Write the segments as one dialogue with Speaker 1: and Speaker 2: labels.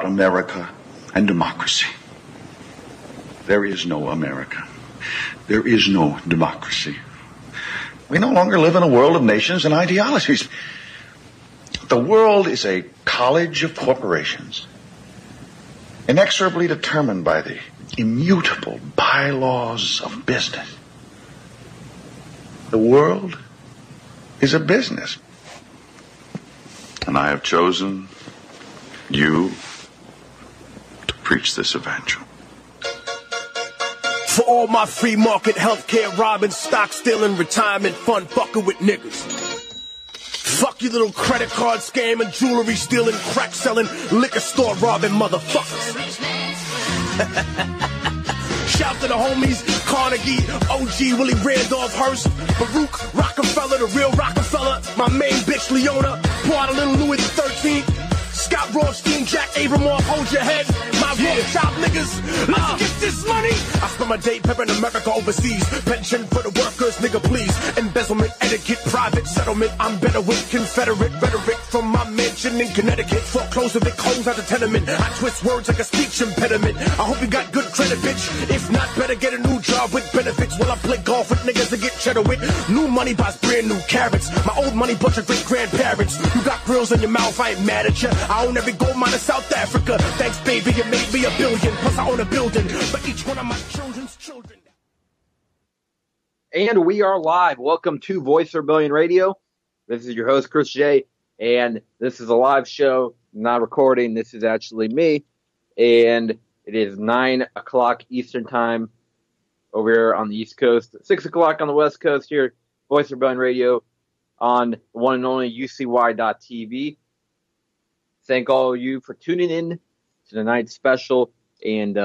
Speaker 1: about America and democracy. There is no America. There is no democracy. We no longer live in a world of nations and ideologies. The world is a college of corporations, inexorably determined by the immutable bylaws of business. The world is a business. And I have chosen you to preach this evangel.
Speaker 2: For all my free market healthcare robbing, stock stealing, retirement fund fucking with niggas. Fuck you little credit card scamming, jewelry stealing, crack selling, liquor store robbing motherfuckers. Shout to the homies, Carnegie, OG, Willie Randolph Hearst, Baruch, Rockefeller, the real Rockefeller, my main bitch Leona, pour out a little Louis XIII, Scott Rothstein, Jack Abramoff, hold your head, my real shop niggas, let's get this money. I spend my day peppering America overseas, pension for the workers, nigga please, embezzlement, etiquette, private settlement, I'm better with Confederate rhetoric from my mansion in Connecticut, foreclose of it, close out the tenement, I twist words like a speech impediment, I hope you got good credit bitch, if not better get a new job with benefits, while I play golf with niggas to get cheddar with, new money buys brand new carrots, my old money bunch of great grandparents, you got grills in your mouth, I ain't mad at ya, I own every gold mine in South Africa, thanks baby, you made me $1 billion, plus I own a building, for each one of my children's children.
Speaker 3: And we are live. Welcome to Voice Rebellion Radio. This is your host, Chris J. And this is a live show, not recording. This is actually me. And it is 9 o'clock Eastern Time over here on the East Coast. 6 o'clock on the West Coast here, Voice Rebellion Radio on the one and only UCY.TV. Thank all of you for tuning in to tonight's special. And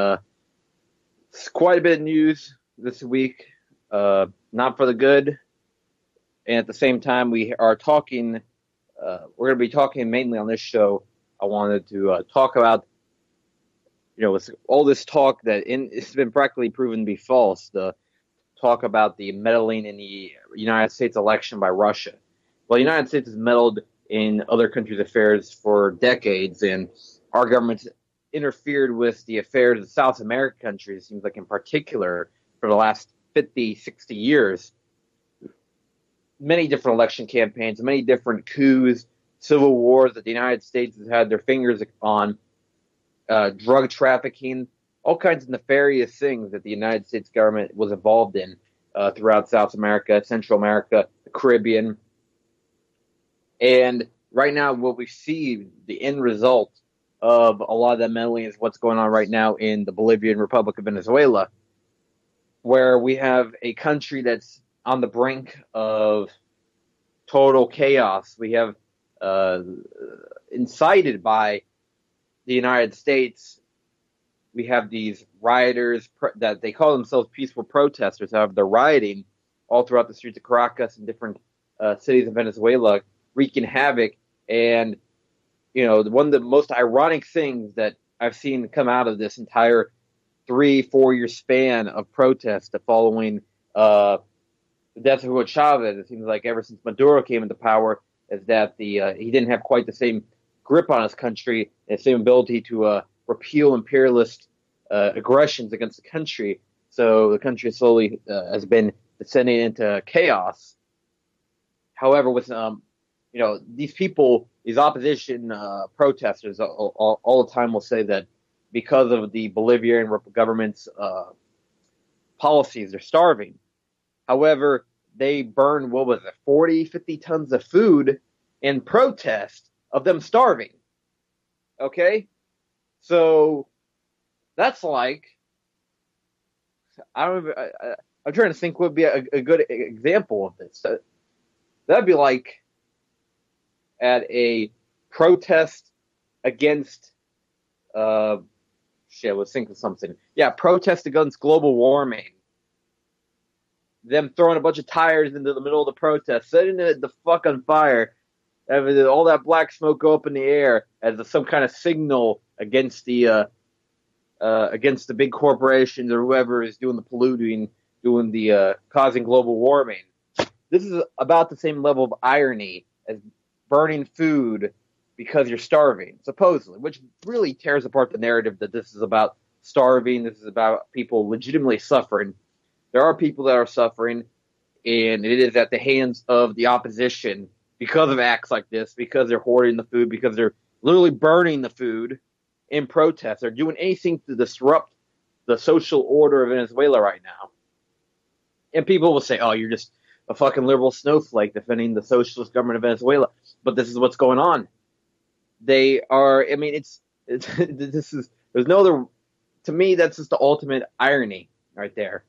Speaker 3: it's quite a bit of news this week. Not for the good. And at the same time, we are talking, we're going to be talking mainly on this show. I wanted to talk about, with all this talk that it's been practically proven to be false, the talk about the meddling in the United States election by Russia. Well, the United States has meddled in other countries' affairs for decades, and our government's interfered with the affairs of South American countries, it seems like in particular, for the last 50, 60 years. Many different election campaigns, many different coups, civil wars that the United States has had their fingers on, drug trafficking, all kinds of nefarious things that the United States government was involved in throughout South America, Central America, the Caribbean. And right now what we see, the end result of a lot of that meddling is what's going on right now in the Bolivian Republic of Venezuela, where we have a country that's on the brink of total chaos. We have, incited by the United States, we have these rioters that they call themselves peaceful protesters. However, they're rioting all throughout the streets of Caracas and different cities in Venezuela, wreaking havoc. And, one of the most ironic things that I've seen come out of this entire 3-4 year span of protests following the death of Hugo Chavez, it seems like ever since Maduro came into power, is that he didn't have quite the same grip on his country, and the same ability to repeal imperialist aggressions against the country. So the country slowly has been descending into chaos. However, with these people, these opposition protesters, all the time will say that because of the Bolivian government's policies, they're starving. However, they burned, 40, 50 tons of food in protest of them starving. Okay? So that's like, I'm trying to think what would be a good example of this. That'd be like at a protest against, let's think of something. Yeah, protest against global warming. Them throwing a bunch of tires into the middle of the protest, setting it the fuck on fire, having all that black smoke go up in the air as some kind of signal against the big corporations or whoever is doing the polluting, doing the causing global warming. This is about the same level of irony as burning food because you're starving, supposedly, which really tears apart the narrative that this is about starving. This is about people legitimately suffering. There are people that are suffering, and it is at the hands of the opposition because of acts like this, because they're hoarding the food, because they're literally burning the food in protest. They're doing anything to disrupt the social order of Venezuela right now. And people will say, oh, you're just a fucking liberal snowflake defending the socialist government of Venezuela. But this is what's going on. They are, I mean, there's no other, to me, that's just the ultimate irony right there.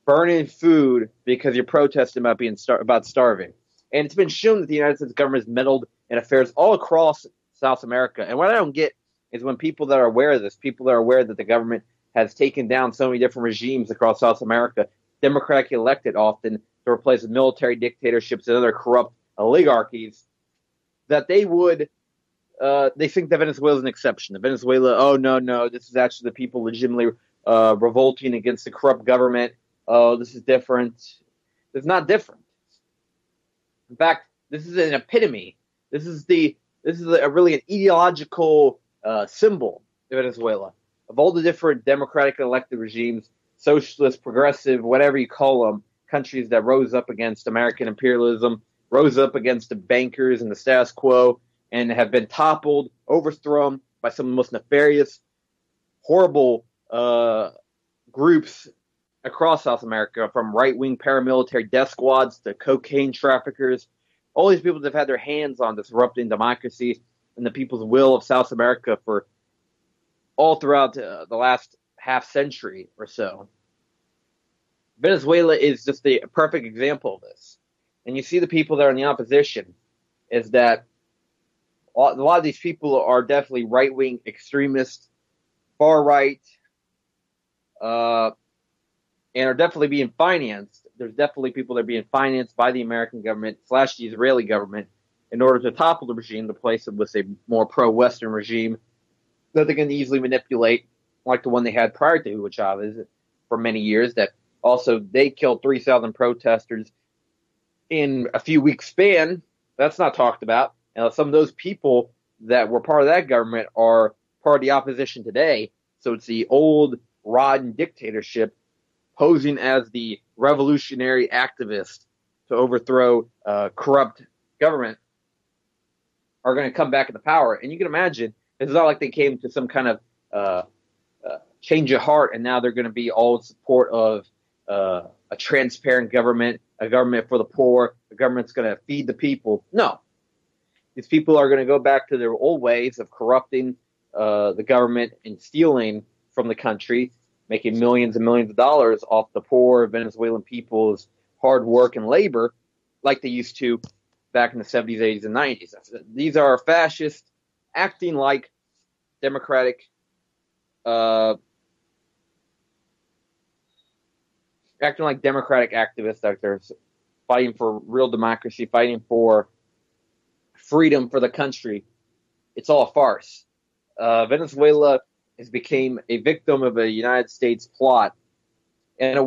Speaker 3: Burning food because you're protesting about starving. And it's been shown that the United States government has meddled in affairs all across South America. And what I don't get is when people that are aware of this, people that are aware that the government has taken down so many different regimes across South America, democratically elected often, to replace military dictatorships and other corrupt oligarchies, that they would, they think that Venezuela is an exception. That Venezuela, oh, no, this is actually the people legitimately revolting against the corrupt government. Oh, this is different. It's not different. In fact, this is an epitome. This is really an ideological symbol of Venezuela. Of all the different democratically elected regimes, socialist, progressive, whatever you call them, countries that rose up against American imperialism, rose up against the bankers and the status quo, and have been toppled, overthrown by some of the most nefarious, horrible groups across South America, from right-wing paramilitary death squads to cocaine traffickers. All these people that have had their hands on disrupting democracy and the people's will of South America for all throughout the last half century or so. Venezuela is just a perfect example of this. And you see the people that are in the opposition is that a lot of these people are definitely right-wing extremists, far-right, and are definitely being financed. There's definitely people that are being financed by the American government / the Israeli government in order to topple the regime, to place it with a more pro-Western regime that they can easily manipulate, like the one they had prior to Hugo Chavez for many years, that also they killed 3,000 protesters in a few weeks span. That's not talked about. And some of those people that were part of that government are part of the opposition today. So it's the old rotten dictatorship posing as the revolutionary activist to overthrow corrupt government are going to come back into power. And you can imagine, it's not like they came to some kind of change of heart and now they're going to be all in support of a transparent government, a government for the poor, a government that's going to feed the people. No. These people are going to go back to their old ways of corrupting the government and stealing from the country, making millions and millions of dollars off the poor Venezuelan people's hard work and labor like they used to back in the 70s, 80s, and 90s. These are fascists acting like democratic activists out there, fighting for real democracy, fighting for freedom for the country. It's all a farce. Venezuela has become a victim of a United States plot and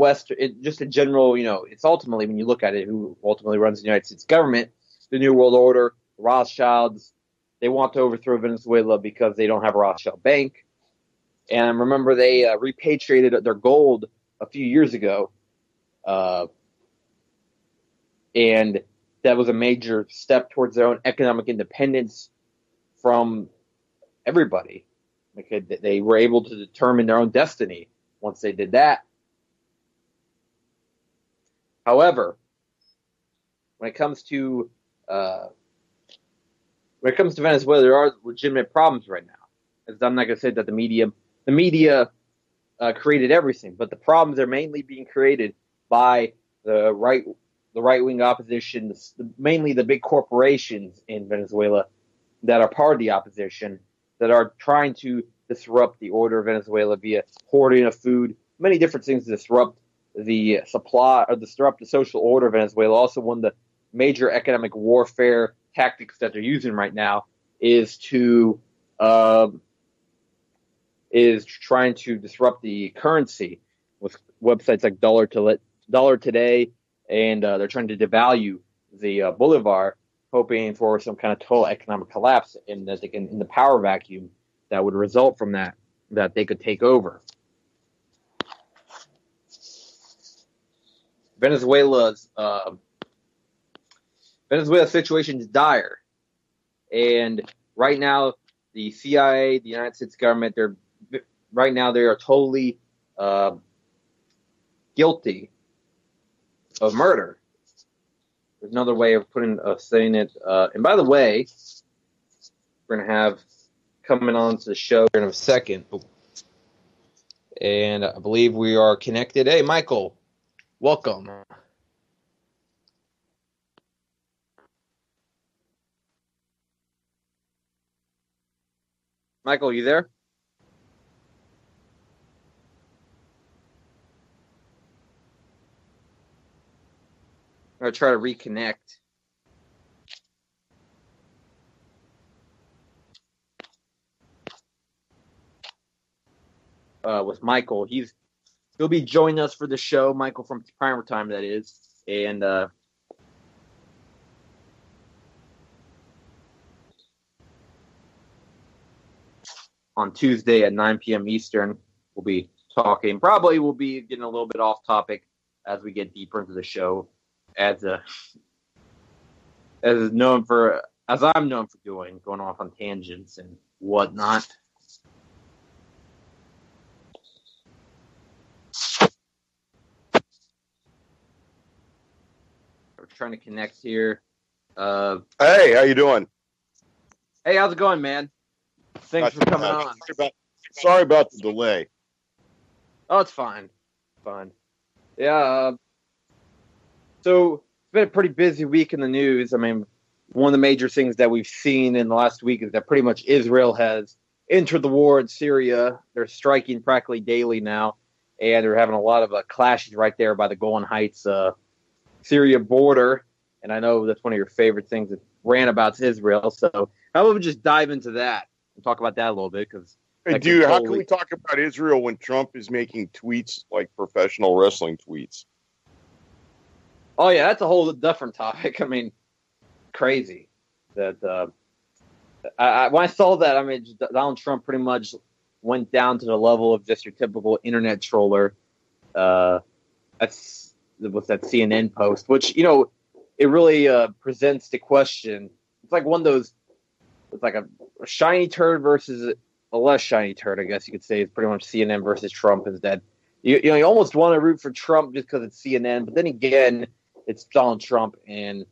Speaker 3: just a general, it's ultimately, when you look at it, who ultimately runs the United States government, the New World Order, the Rothschilds. They want to overthrow Venezuela because they don't have a Rothschild bank. And remember, they repatriated their gold a few years ago. And that was a major step towards their own economic independence from everybody. Because they were able to determine their own destiny once they did that. However, when it comes to Venezuela, there are legitimate problems right now. As I'm not going to say that the media created everything, but the problems are mainly being created by the right-wing opposition, mainly the big corporations in Venezuela that are part of the opposition, that are trying to disrupt the order of Venezuela via hoarding of food, many different things to disrupt the supply or disrupt the social order of Venezuela. Also, one of the major economic warfare tactics that they're using right now is trying to disrupt the currency with websites like Dollar Today, and they're trying to devalue the bolivar hoping for some kind of total economic collapse, and that they can, in the power vacuum that would result from that they could take over. Venezuela's situation is dire, and right now the CIA, the United States government, they are totally guilty of murder. There's another way of saying it. And by the way, we're going to have coming on to the show in a second. And I believe we are connected. Hey, Michael, welcome. Michael, are you there? I'm going to try to reconnect. With Michael. He'll be joining us for the show, Michael from Primer Time, that is. And on Tuesday at 9 p.m. Eastern, we'll be talking. Probably we'll be getting a little bit off topic as we get deeper into the show, as I'm known for doing, going off on tangents and whatnot. We're trying to connect here.
Speaker 4: Hey, how you doing?
Speaker 3: Hey, how's it going, man? Thanks for coming on.
Speaker 4: Sorry about the delay.
Speaker 3: Oh, it's fine. Fine. Yeah. So it's been a pretty busy week in the news. I mean, one of the major things that we've seen in the last week is that pretty much Israel has entered the war in Syria. They're striking practically daily now, and they're having a lot of clashes right there by the Golan Heights, Syria border. And I know that's one of your favorite things that ran about Israel. So how about we just dive into that and talk about that a little bit? Because
Speaker 4: hey, dude, how can we talk about Israel when Trump is making tweets like professional wrestling tweets?
Speaker 3: Oh, yeah, that's a whole different topic. I mean, crazy. That when I saw that, I mean, Donald Trump pretty much went down to the level of just your typical internet troller. That's with that CNN post, which, you know, it really presents the question. It's like one of those, it's like a shiny turd versus a less shiny turd, I guess you could say. It's pretty much CNN versus Trump. Is that you almost want to root for Trump just because it's CNN, but then again, it's Donald Trump, and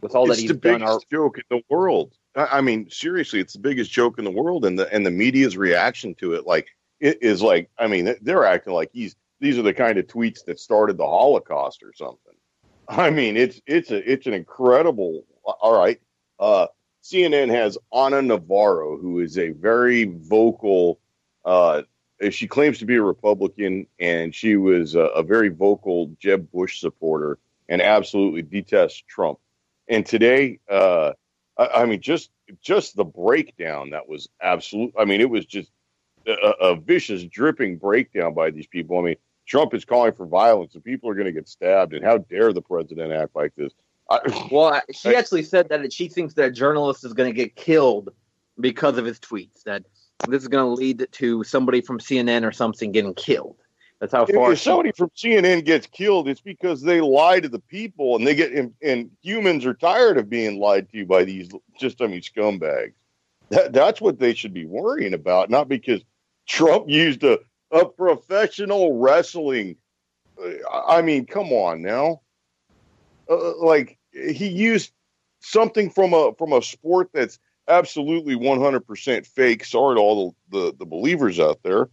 Speaker 3: with all that he's done,
Speaker 4: it's the biggest joke in the world. I mean, seriously, it's the biggest joke in the world, and the media's reaction to it, like, it is like, I mean, they're acting like these are the kind of tweets that started the Holocaust or something. I mean, it's an incredible. All right, CNN has Ana Navarro, who is a very vocal. She claims to be a Republican, and she was a very vocal Jeb Bush supporter and absolutely detests Trump. And today, I mean, just the breakdown that was absolute. I mean, it was just a vicious, dripping breakdown by these people. I mean, Trump is calling for violence, and people are going to get stabbed. And how dare the president act like this?
Speaker 3: Well, she actually said that she thinks that a journalist is going to get killed because of his tweets. That this is going to lead to somebody from CNN or something getting killed. That's how far.
Speaker 4: If somebody from CNN gets killed, it's because they lie to the people, and and humans are tired of being lied to by these scumbags. That's what they should be worrying about, not because Trump used a professional wrestling. I mean, come on now. Like, he used something from a sport that's absolutely 100% fake. Sorry to all the believers out there.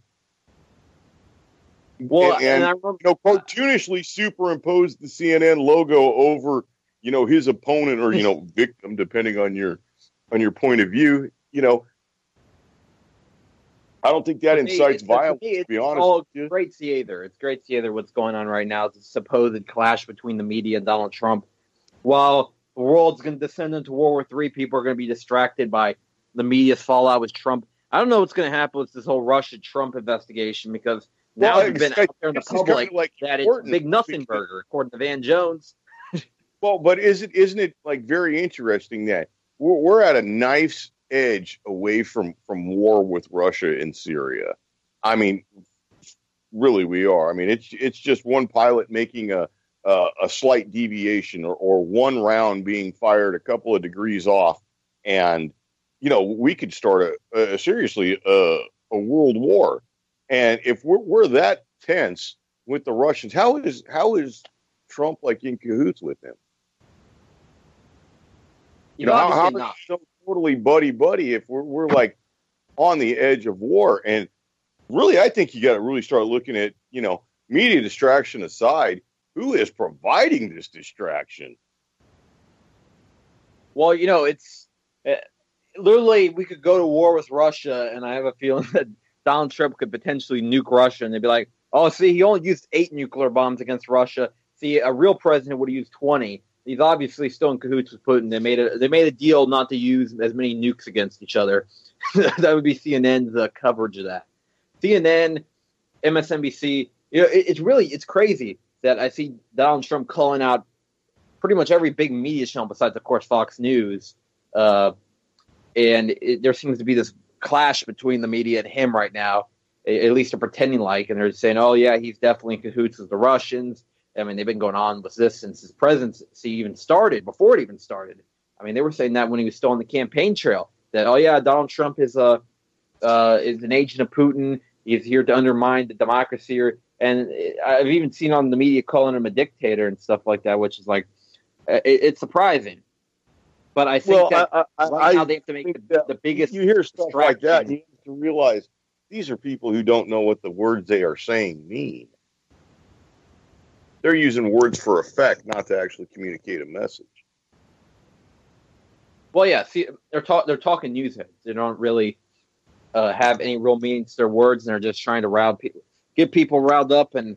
Speaker 3: Well,
Speaker 4: and
Speaker 3: I remember,
Speaker 4: cartoonishly superimposed the CNN logo over, his opponent or, victim, depending on your point of view. I don't think that incites violence, to be honest.
Speaker 3: It's great to see either. It's great to see either what's going on right now. It's a supposed clash between the media and Donald Trump. While the world's going to descend into World War III, people are going to be distracted by the media's fallout with Trump. I don't know what's going to happen with this whole Russia-Trump investigation, because now it's been out there in the public that it's big nothing burger, according to Van Jones.
Speaker 4: Well, but isn't it like very interesting that we're at a knife's edge away from war with Russia and Syria? I mean, really, we are. I mean, it's just one pilot making a slight deviation, or one round being fired a couple of degrees off, and we could start seriously a world war. And if we're that tense with the Russians, how is Trump like in cahoots with them? How are we so totally buddy if we're like on the edge of war? And really, I think you got to really start looking at, media distraction aside, who is providing this distraction?
Speaker 3: Well, it's literally, we could go to war with Russia, and I have a feeling that Donald Trump could potentially nuke Russia, and they'd be like, oh, see, he only used 8 nuclear bombs against Russia. See, a real president would have used 20. He's obviously still in cahoots with Putin. They made a deal not to use as many nukes against each other. That would be CNN's coverage of that. CNN, MSNBC. It's crazy that I see Donald Trump calling out pretty much every big media channel besides, of course, Fox News. There seems to be this clash between the media and him right now. At least they're pretending like, and they're saying, "Oh yeah, he's definitely in cahoots with the Russians." I mean, they've been going on with this since his presidency even started, before it even started. I mean, they were saying that when he was still on the campaign trail, that, oh yeah, Donald Trump is an agent of Putin. He's here to undermine the democracy. And I've even seen on the media calling him a dictator and stuff like that, which is like, it's surprising. But I think now they have to make the biggest.
Speaker 4: You hear stuff like that, and you have to realize these are people who don't know what the words they are saying mean. They're using words for effect, not to actually communicate a message.
Speaker 3: Well, yeah. See, they're talking news heads. They don't really have any real meaning to their words, and they're just trying to get people riled up. And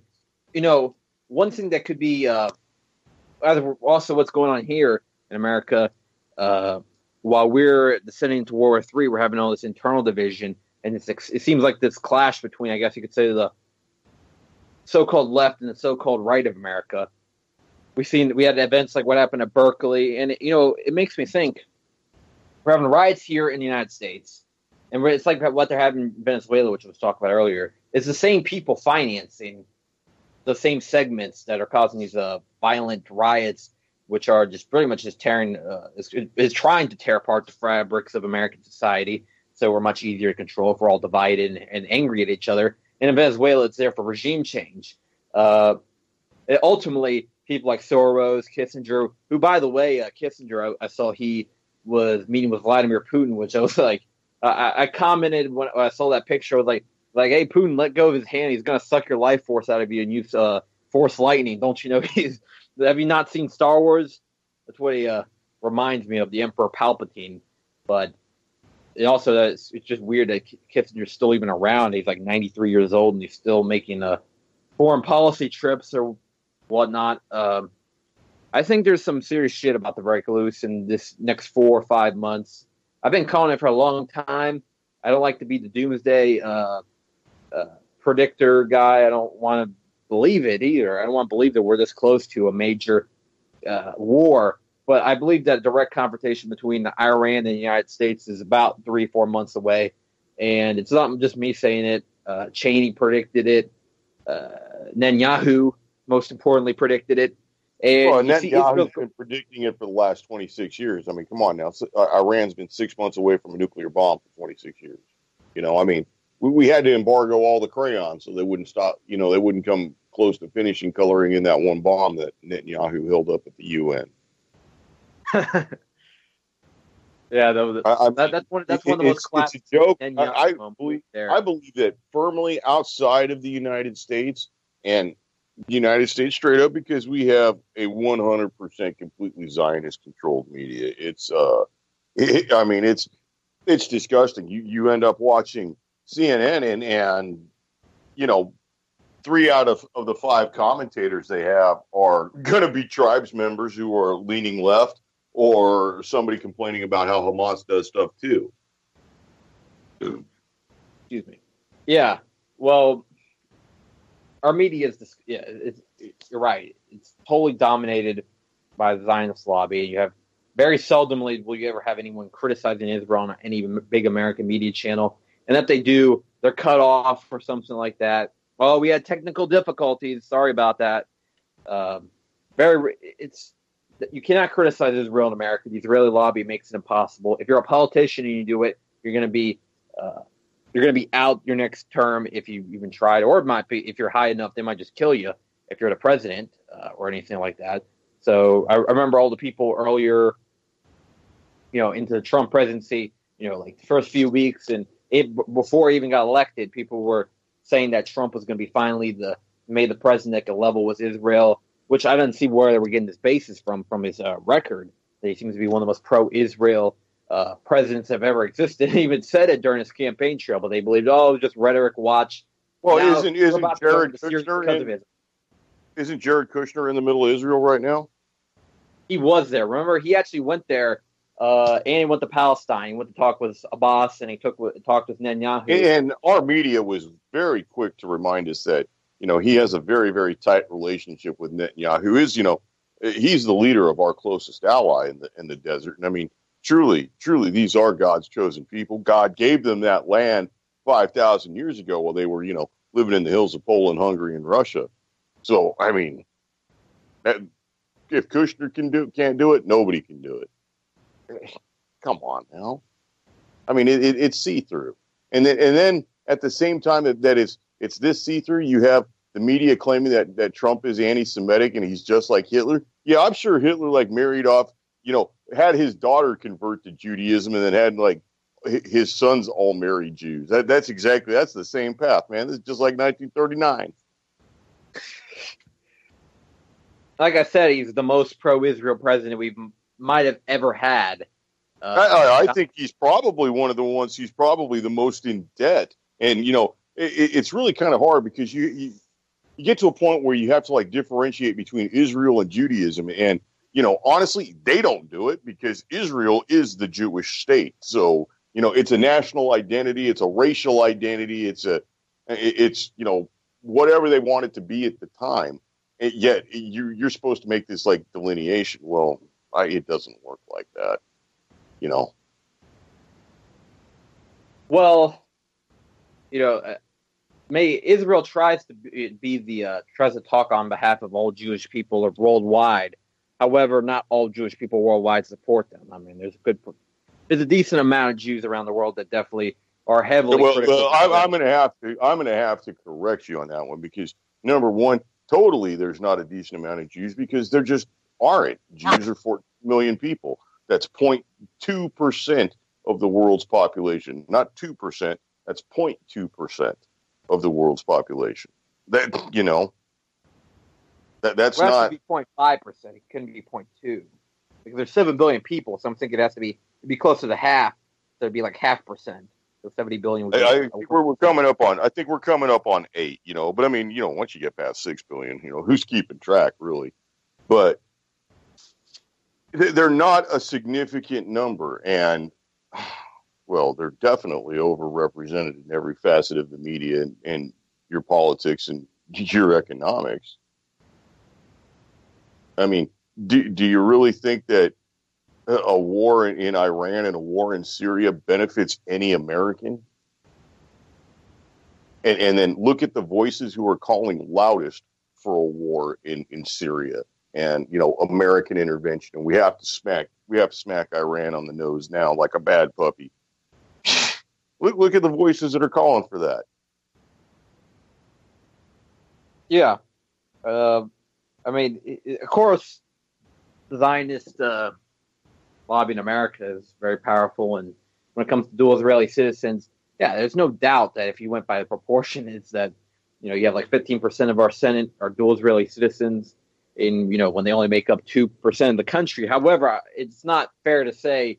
Speaker 3: one thing that could be also what's going on here in America, while we're descending into World War III, we're having all this internal division, and it seems like this clash between, I guess you could say, the so-called left and the so-called right of America. We had events like what happened at Berkeley, and it makes me think. We're having riots here in the United States, and it's like what they're having in Venezuela, which I was talking about earlier. It's the same people financing the same segments that are causing these violent riots, which are just pretty much just trying to tear apart the fabrics of American society. So we're much easier to control if we're all divided and angry at each other. And in Venezuela, it's there for regime change. Ultimately, people like Soros, Kissinger, who, by the way, Kissinger, I saw he was meeting with Vladimir Putin, which I was like, I commented when I saw that picture. I was like, hey, Putin, let go of his hand. He's going to suck your life force out of you and use force lightning. Don't you know have you not seen Star Wars? That's what he reminds me of, the Emperor Palpatine. But it's just weird that Kissinger's still even around. He's like 93 years old and he's still making foreign policy trips or whatnot. I think there's some serious shit about to break loose in this next 4 or 5 months. I've been calling it for a long time. I don't like to be the doomsday predictor guy. I don't want to believe it either. I don't want to believe that we're this close to a major war. But I believe that direct confrontation between Iran and the United States is about 3-4 months away. And it's not just me saying it. Cheney predicted it. Netanyahu, most importantly, predicted it. And
Speaker 4: Netanyahu's been predicting it for the last 26 years. I mean, come on now. Iran's been 6 months away from a nuclear bomb for 26 years. I mean, we had to embargo all the crayons so they wouldn't stop. They wouldn't come close to finishing coloring in that one bomb that Netanyahu held up at the UN.
Speaker 3: Yeah, that's one of the most classic.
Speaker 4: It's a joke. I believe that firmly outside of the United States, and the United States straight up, because we have a 100% completely Zionist-controlled media. It's disgusting. You end up watching CNN and 3 out of the 5 commentators they have are going to be tribes members who are leaning left, or somebody complaining about how Hamas does stuff too.
Speaker 3: Excuse me. Yeah. Well, our media is you're right. It's totally dominated by the Zionist lobby. You have very seldomly will you ever have anyone criticizing Israel on any big American media channel. And if they do, they're cut off or something like that. Oh, we had technical difficulties. Sorry about that. You cannot criticize Israel in America. The Israeli lobby makes it impossible. If you're a politician and you do it, you're going to be out your next term if you even tried. Or it might be if you're high enough, they might just kill you if you're the president or anything like that. So I remember all the people earlier, into the Trump presidency, like the first few weeks and before he even got elected, people were saying that Trump was going to be finally made the president that could level with Israel, which I didn't see where they were getting this basis from his record. That he seems to be one of the most pro-Israel presidents that have ever existed. He even said it during his campaign trail, but they believed, it was just rhetoric. Watch.
Speaker 4: Well, isn't Jared Kushner in the middle of Israel right now?
Speaker 3: He was there. Remember, he actually went there, and he went to Palestine. He went to talk with Abbas, and he talked with Netanyahu.
Speaker 4: And our media was very quick to remind us that, he has a very, very tight relationship with Netanyahu. He's the leader of our closest ally in the desert. And I mean, truly, these are God's chosen people. God gave them that land 5,000 years ago while they were, living in the hills of Poland, Hungary, and Russia. So, I mean, if Kushner can't do it, nobody can do it. Come on now. I mean, it's see-through. And then at the same time that it's this see-through, you have the media claiming that Trump is anti-Semitic and he's just like Hitler. Yeah, I'm sure Hitler married off, had his daughter convert to Judaism and then had his sons all marry Jews. That's the same path, man. This is just like 1939.
Speaker 3: Like I said, he's the most pro-Israel president we might have ever had.
Speaker 4: I think he's probably one of the ones who's probably the most in debt. And, it's really kind of hard because you get to a point where you have to differentiate between Israel and Judaism. And, honestly, they don't do it because Israel is the Jewish state. So, it's a national identity. It's a racial identity. It's whatever they want it to be at the time. And yet you're supposed to make this delineation. Well, it doesn't work like that,
Speaker 3: Well, Israel tries to talk on behalf of all Jewish people worldwide. However, not all Jewish people worldwide support them. I mean, there's a decent amount of Jews around the world that definitely are heavily critical.
Speaker 4: I'm going to have to correct you on that one because number one, totally, there's not a decent amount of Jews because there just aren't. Jews are 14 million people. That's 0.2% of the world's population. Not 2%. That's 0.2% of the world's population. That's not.
Speaker 3: It should be 0.5%. It couldn't be 0.2 because there's 7 billion people. So I'm thinking it has to be closer to half. So it'd be 0.5%. So 70 billion.
Speaker 4: I think we're coming up on 8. But I mean, once you get past 6 billion, who's keeping track really? But they're not a significant number, and well, they're definitely overrepresented in every facet of the media and your politics and your economics. I mean, do you really think that a war in Iran and a war in Syria benefits any American? And then look at the voices who are calling loudest for a war in Syria and, American intervention. And we have to smack Iran on the nose now like a bad puppy. Look at the voices that are calling for that.
Speaker 3: Yeah. Of course, the Zionist lobby in America is very powerful. And when it comes to dual Israeli citizens, yeah, there's no doubt that if you went by the proportion, it's that, you have 15% of our Senate are dual Israeli citizens in, when they only make up 2% of the country. However, it's not fair to say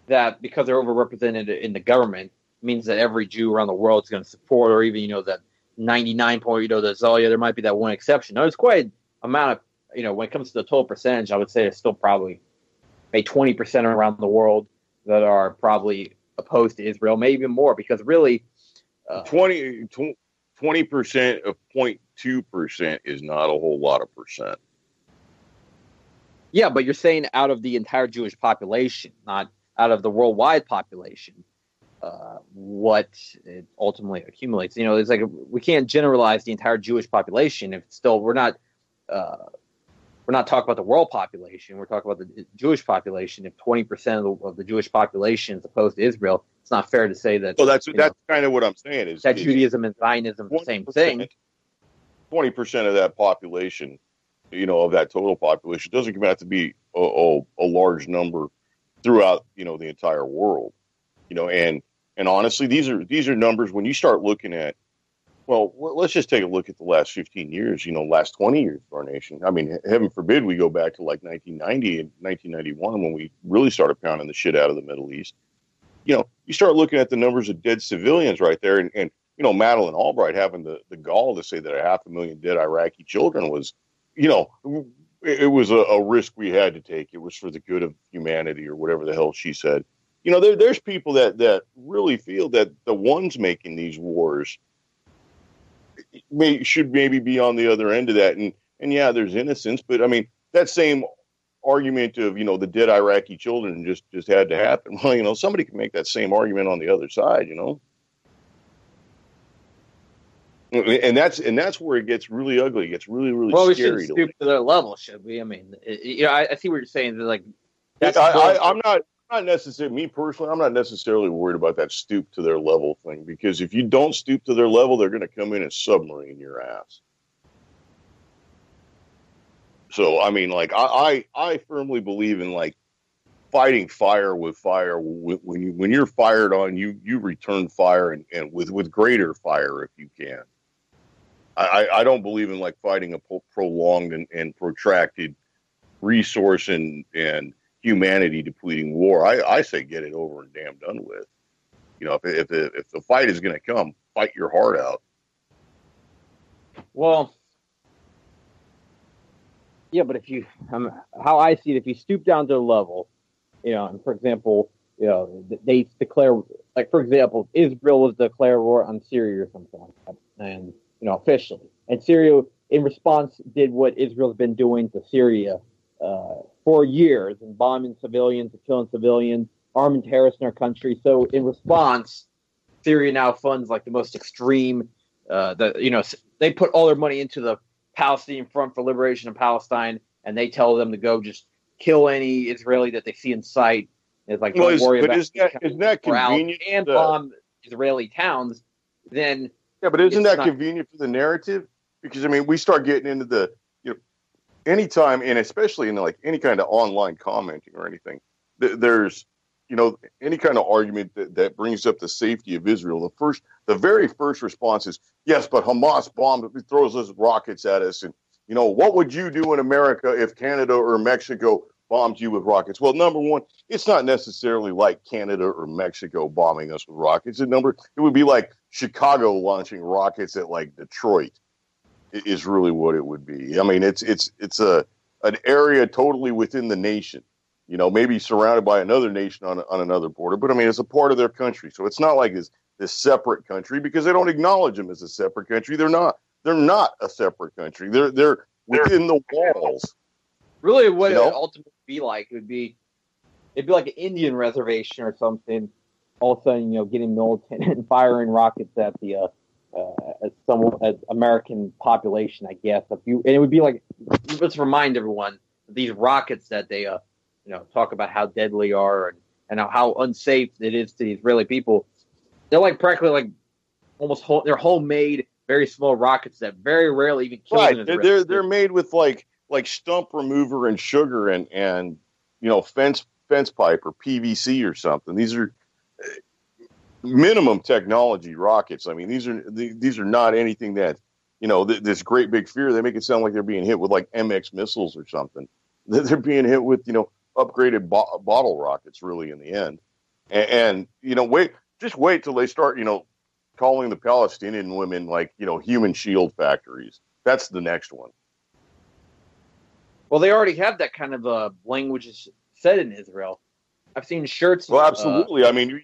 Speaker 3: that because they're overrepresented in the government means that every Jew around the world is going to support, or even, that 99 point, there might be that one exception. Now, there's quite an amount of, when it comes to the total percentage, I would say there's still probably a 20% around the world that are probably opposed to Israel, maybe even more, because really
Speaker 4: 20% of 0.2% is not a whole lot of percent.
Speaker 3: Yeah, but you're saying out of the entire Jewish population, not out of the worldwide population, what it ultimately accumulates. It's like we can't generalize the entire Jewish population if still we're not talking about the world population. We're talking about the Jewish population. If 20% of the Jewish population is opposed to Israel, it's not fair to say that.
Speaker 4: So that's kind of what I'm saying is
Speaker 3: that Judaism and Zionism are the same thing.
Speaker 4: 20% of that population, of that total population, doesn't come out to be a large number throughout, the entire world, and honestly, these are numbers when you start looking at, well, let's just take a look at the last 15 years, last 20 years of our nation. I mean, heaven forbid we go back to like 1990 and 1991 when we really started pounding the shit out of the Middle East. You start looking at the numbers of dead civilians right there, and Madeleine Albright having the gall to say that 500,000 dead Iraqi children was, it was a risk we had to take. It was for the good of humanity or whatever the hell she said. There's people that really feel that the ones making these wars should maybe be on the other end of that. And yeah, there's innocence, but I mean, that same argument of, the dead Iraqi children just had to happen. Well, somebody can make that same argument on the other side, And that's where it gets really ugly. It gets really, really scary.
Speaker 3: Well, we shouldn't stoop to their level, should we? I mean, I see what you're saying. Like,
Speaker 4: I'm not necessarily, me personally, I'm not necessarily worried about that stoop to their level thing, because if you don't stoop to their level, they're going to come in and submarine your ass. So, I mean, like, I firmly believe in, like, fighting fire with fire. When you're fired on, you return fire and with greater fire if you can. I don't believe in, like, fighting a prolonged and protracted resource and humanity depleting war. I say get it over and damn done with. If the fight is going to come, fight your heart out.
Speaker 3: Well, yeah, but if you, how I see it, if you stoop down to the level, and for example, they declare, like, for example, Israel was declare war on Syria or something like that, and officially, and Syria in response did what Israel's been doing to Syria for years, and bombing civilians and killing civilians, arming terrorists in our country. So in response, Syria now funds like the most extreme. They put all their money into the Palestinian Front for Liberation of Palestine, and they tell them to go just kill any Israeli that they see in sight. It's like, don't worry about it.
Speaker 4: Isn't that convenient?
Speaker 3: And bomb Israeli towns. Then
Speaker 4: yeah, but isn't that convenient for the narrative? Because I mean, we start getting into the anytime, and especially in like any kind of online commenting or anything, there's any kind of argument that brings up the safety of Israel. The very first response is, yes, but Hamas throws those rockets at us, and what would you do in America if Canada or Mexico bombed you with rockets? Well, number one, it's not necessarily like Canada or Mexico bombing us with rockets. It would be like Chicago launching rockets at like Detroit. Is really what it would be. I mean, it's an area totally within the nation, maybe surrounded by another nation on another border, but I mean, it's a part of their country. So it's not like this separate country, because they don't acknowledge them as a separate country. They're not a separate country. They're within the walls.
Speaker 3: Really, what it would ultimately be like, it'd be like an Indian reservation or something. All of a sudden, getting militant and firing rockets at the American population, I guess. And it would be like, let's remind everyone, these rockets that they talk about how deadly are and how unsafe it is to the Israeli people. They're like practically like almost they're homemade, very small rockets that very rarely even kill an Israeli.
Speaker 4: They're made with like stump remover and sugar and fence pipe or PVC or something. These are minimum technology rockets. I mean, these are not anything that this great big fear. They make it sound like they're being hit with like MX missiles or something. They're being hit with upgraded bottle rockets, really, in the end. And wait till they start calling the Palestinian women like human shield factories. That's the next one.
Speaker 3: Well, they already have that kind of language said in Israel. I've seen shirts.
Speaker 4: Well, absolutely. I mean,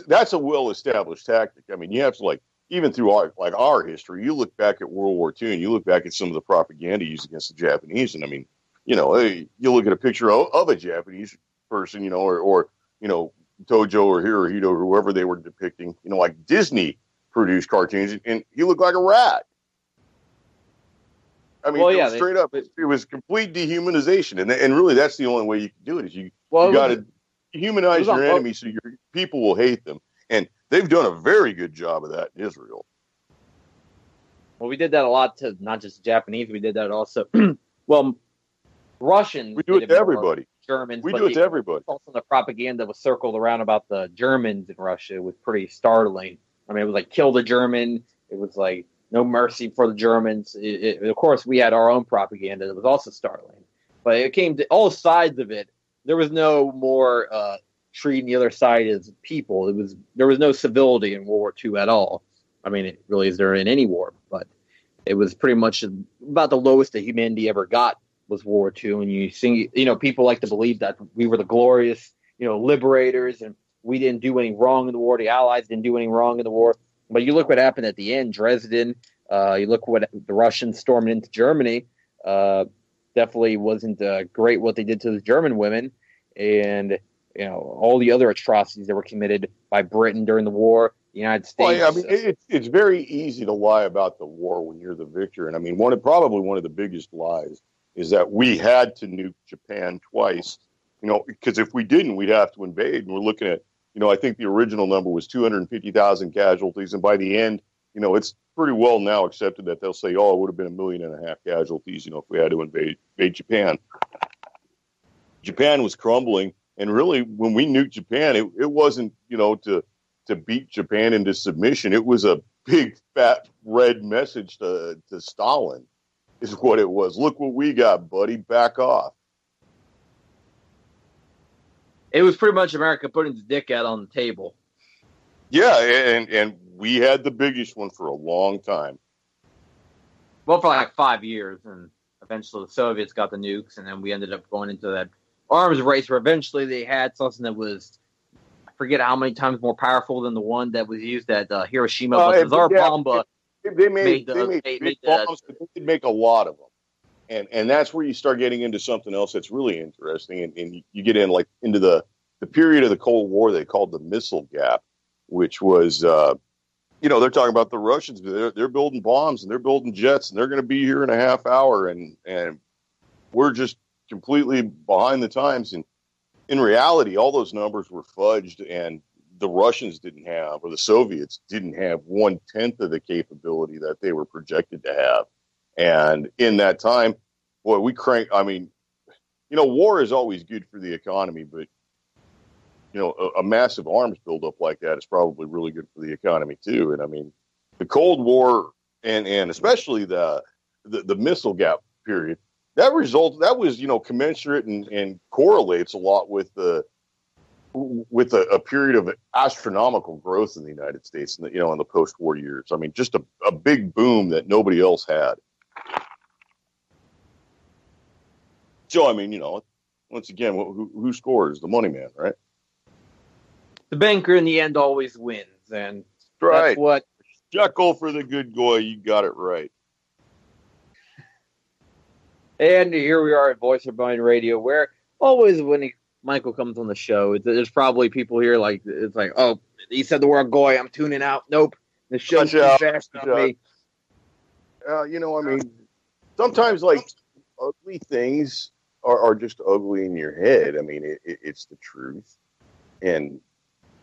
Speaker 4: that's a well-established tactic. I mean, you have to even through our history, you look back at World War II and you look back at some of the propaganda used against the Japanese, and I mean, hey, you look at a picture of a Japanese person, or Tojo or Hirohito or whoever they were depicting, like Disney produced cartoons, and he looked like a rat. I mean, straight up, it was complete dehumanization, and really that's the only way you can do it is you got to humanize your enemy so your people will hate them, and they've done a very good job of that in Israel.
Speaker 3: Well, we did that a lot to not just Japanese. We did that also. Well, Russians.
Speaker 4: We do it to everybody.
Speaker 3: Germans.
Speaker 4: We do it to everybody.
Speaker 3: Also, the propaganda was circled around about the Germans in Russia was pretty startling. I mean, it was like kill the German. It was like no mercy for the Germans. Of course, we had our own propaganda that was also startling. But it came to all sides of it. There was no more treating the other side as people. There was no civility in World War II at all. I mean, it really is there in any war, but it was pretty much about the lowest that humanity ever got was World War II. And you see, people like to believe that we were the glorious, liberators, and we didn't do any wrong in the war. The Allies didn't do any wrong in the war. But you look what happened at the end, Dresden. You look what the Russians storming into Germany. Definitely wasn't great what they did to the German women, and all the other atrocities that were committed by Britain during the war. The United States.
Speaker 4: Well, yeah, I mean, it's very easy to lie about the war when you're the victor, and I mean, probably one of the biggest lies is that we had to nuke Japan twice. Because if we didn't, we'd have to invade. And we're looking at, I think the original number was 250,000 casualties, and by the end, it's pretty well now accepted that they'll say, oh, it would have been 1.5 million casualties, if we had to invade Japan. Japan was crumbling, and really, when we nuked Japan, it wasn't, to beat Japan into submission. It was a big, fat, red message to Stalin, is what it was. Look what we got, buddy. Back off.
Speaker 3: It was pretty much America putting the dick out on the table.
Speaker 4: Yeah, and we had the biggest one for a long time.
Speaker 3: Well, for like 5 years, and eventually the Soviets got the nukes, and then we ended up going into that arms race where eventually they had something that was, I forget how many times more powerful than the one that was used at Hiroshima, but the Tsar Bomba.
Speaker 4: They made big bombs, but they could make a lot of them. And that's where you start getting into something else that's really interesting. And you get into the period of the Cold War they called the missile gap, which was, they're talking about the Russians. They're building bombs and they're building jets and they're going to be here in a half hour. And we're just completely behind the times. And in reality, all those numbers were fudged, and the Russians didn't have, or the Soviets didn't have 1/10 of the capability that they were projected to have. And in that time, boy, war is always good for the economy, but, a massive arms buildup like that is probably really good for the economy too. And I mean, the Cold War and especially the missile gap period, that was, commensurate and correlates a lot with a period of astronomical growth in the United States in the post-war years. I mean, just a big boom that nobody else had. So, I mean, once again, who scores? The money man, right?
Speaker 3: The banker in the end always wins, and
Speaker 4: right.
Speaker 3: That's what.
Speaker 4: Shekel for the good guy, you got it right.
Speaker 3: And here we are at Voice Rebellion Radio, where always when Michael comes on the show, there's probably people here it's like, oh, he said the word goy, I'm tuning out. Nope, the show's too fast on me.
Speaker 4: I mean, sometimes ugly things are just ugly in your head. I mean, it's the truth, and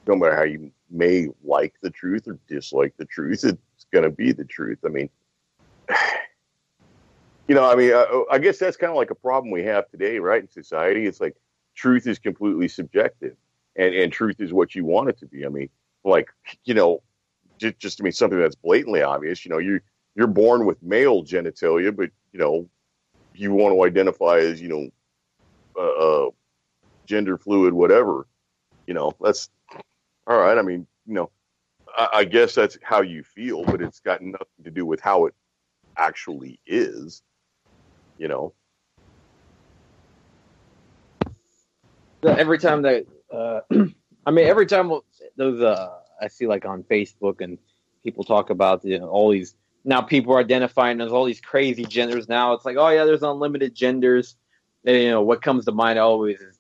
Speaker 4: no matter how you may like the truth or dislike the truth, it's going to be the truth. I mean, I guess that's kind of like a problem we have today, right? In society, it's like truth is completely subjective, and truth is what you want it to be. I mean, just to me, something that's blatantly obvious. You're born with male genitalia, but you want to identify as gender fluid, whatever. That's all right. I mean, I guess that's how you feel, but it's got nothing to do with how it actually is.
Speaker 3: Every time that, every time those, I see on Facebook and people talk about all these, now people are identifying as all these crazy genders now. It's like, oh yeah, there's unlimited genders. what comes to mind always is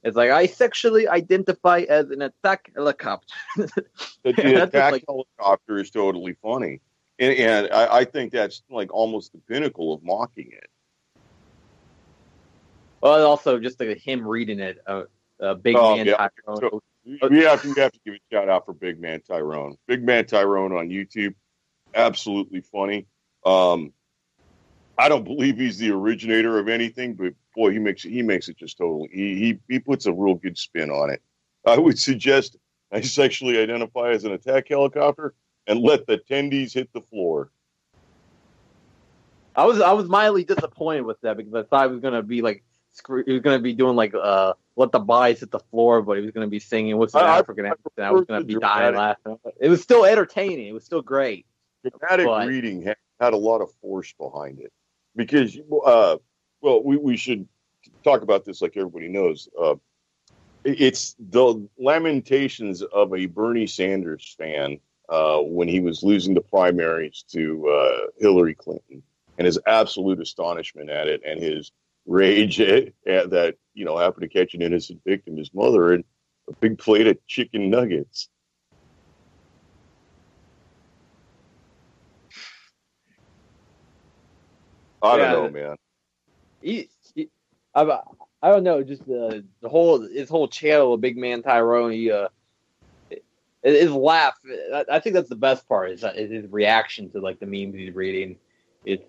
Speaker 3: it's like, I sexually identify as an attack helicopter.
Speaker 4: The attack helicopter is totally funny. And I think that's like almost the pinnacle of mocking it.
Speaker 3: Well, also just him reading it, Big Man Tyrone.
Speaker 4: So we have to give a shout out for Big Man Tyrone. Big Man Tyrone on YouTube, absolutely funny. I don't believe he's the originator of anything, but boy, he makes it just totally. He puts a real good spin on it. I would suggest I sexually identify as an attack helicopter and let the attendees hit the floor.
Speaker 3: I was mildly disappointed with that because I thought he was gonna be like he was gonna be doing like let the bodies hit the floor, but he was gonna be singing "What's an African accent?" I was gonna be dying laughing. It was still entertaining. It was still great.
Speaker 4: Dramatic reading had a lot of force behind it because we should talk about this like everybody knows. It's the lamentations of a Bernie Sanders fan when he was losing the primaries to Hillary Clinton, and his absolute astonishment at it, and his rage at that happened to catch an innocent victim, his mother, and a big plate of chicken nuggets. I don't know, man.
Speaker 3: I don't know. Just his whole channel of Big Man Tyrone. His laugh. I think that's the best part. Is his reaction to like the memes he's reading. It's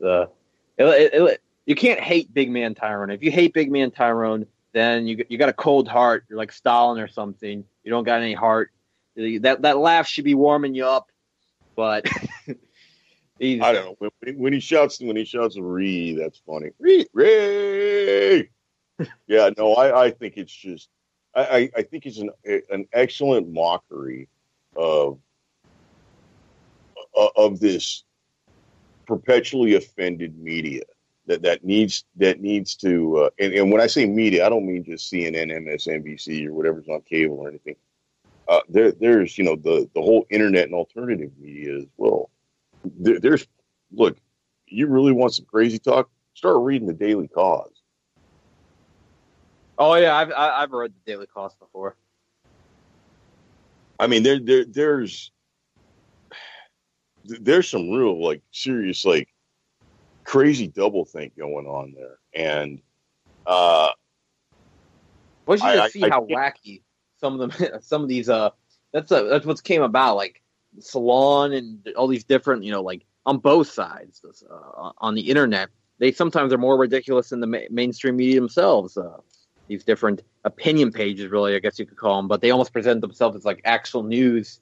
Speaker 3: you can't hate Big Man Tyrone. If you hate Big Man Tyrone, then you got a cold heart. You're like Stalin or something. You don't got any heart. That laugh should be warming you up, but.
Speaker 4: I don't know when he shouts "Ree," that's funny. Ree. Yeah, no, I think it's just I think it's an excellent mockery of this perpetually offended media that needs to and when I say media, I don't mean just CNN, MSNBC, or whatever's on cable or anything. There's the whole internet and alternative media as well. Look, you really want some crazy talk? Start reading the Daily Cause.
Speaker 3: Oh yeah, I've read the Daily Cause before.
Speaker 4: I mean, there's some real like serious like crazy doublethink going on there, and
Speaker 3: you should see how wacky some of these that's what's came about, like Salon and all these different like on both sides on the internet. They sometimes are more ridiculous than the mainstream media themselves. These different opinion pages, really, I guess you could call them, but they almost present themselves as like actual news.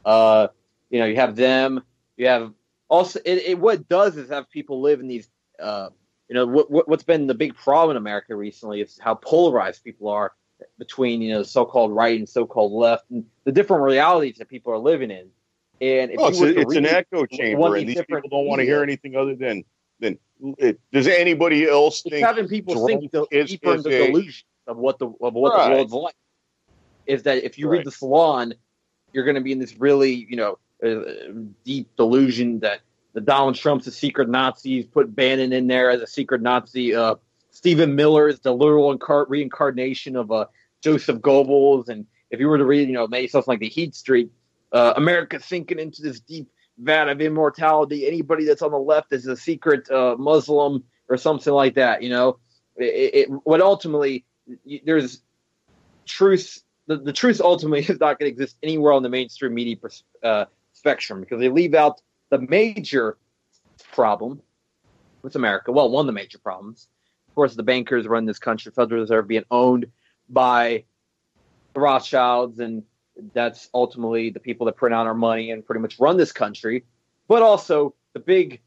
Speaker 3: You have them. You have also what it does is have people live in these. What's been the big problem in America recently is how polarized people are between so-called right and so-called left, and the different realities that people are living in. And
Speaker 4: it's an echo chamber, and these people don't want to hear anything other than does anybody else think?
Speaker 3: It's having people think deeper into the delusion of what the world's like. Is that if you read the Salon, you're going to be in this really deep delusion that the Donald Trump's a secret Nazi. He's put Bannon in there as a secret Nazi. Stephen Miller is the literal reincarnation of Joseph Goebbels. And if you were to read, maybe something like the Heat Streak, America sinking into this deep vat of immortality. Anybody that's on the left is a secret Muslim or something like that. What ultimately there's truth. The truth ultimately is not going to exist anywhere on the mainstream media spectrum, because they leave out the major problem with America. Well, one of the major problems, of course, the bankers run this country. Federal Reserve being owned by the Rothschilds, and that's ultimately the people that print out our money and pretty much run this country. But also the big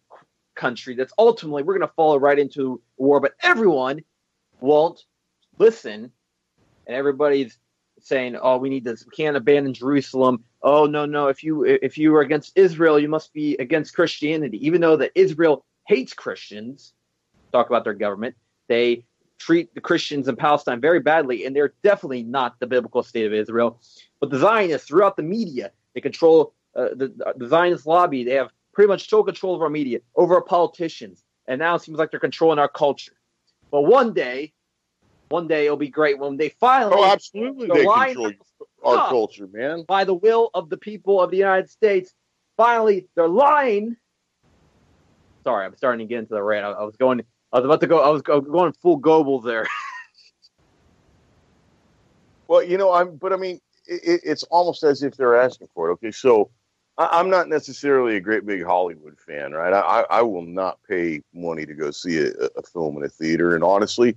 Speaker 3: country that's ultimately we're going to follow right into war, but everyone won't listen, and everybody's saying, "Oh, we need this. We can't abandon Jerusalem. Oh, no. If you are against Israel, you must be against Christianity." Even though that Israel hates Christians, talk about their government, they treat the Christians in Palestine very badly, and they're definitely not the biblical state of Israel. But the Zionists, throughout the media, they control the Zionist lobby. They have pretty much total control of our media, over our politicians, and now it seems like they're controlling our culture. But one day, one day it'll be great when they finally.
Speaker 4: Oh, absolutely, they control our culture, man.
Speaker 3: By the will of the people of the United States, finally they're lying. Sorry, I'm starting to get into the rant. I was going full Goebbels there.
Speaker 4: Well, it's almost as if they're asking for it. Okay, so I'm not necessarily a great big Hollywood fan, right? I will not pay money to go see a film in a theater. And honestly,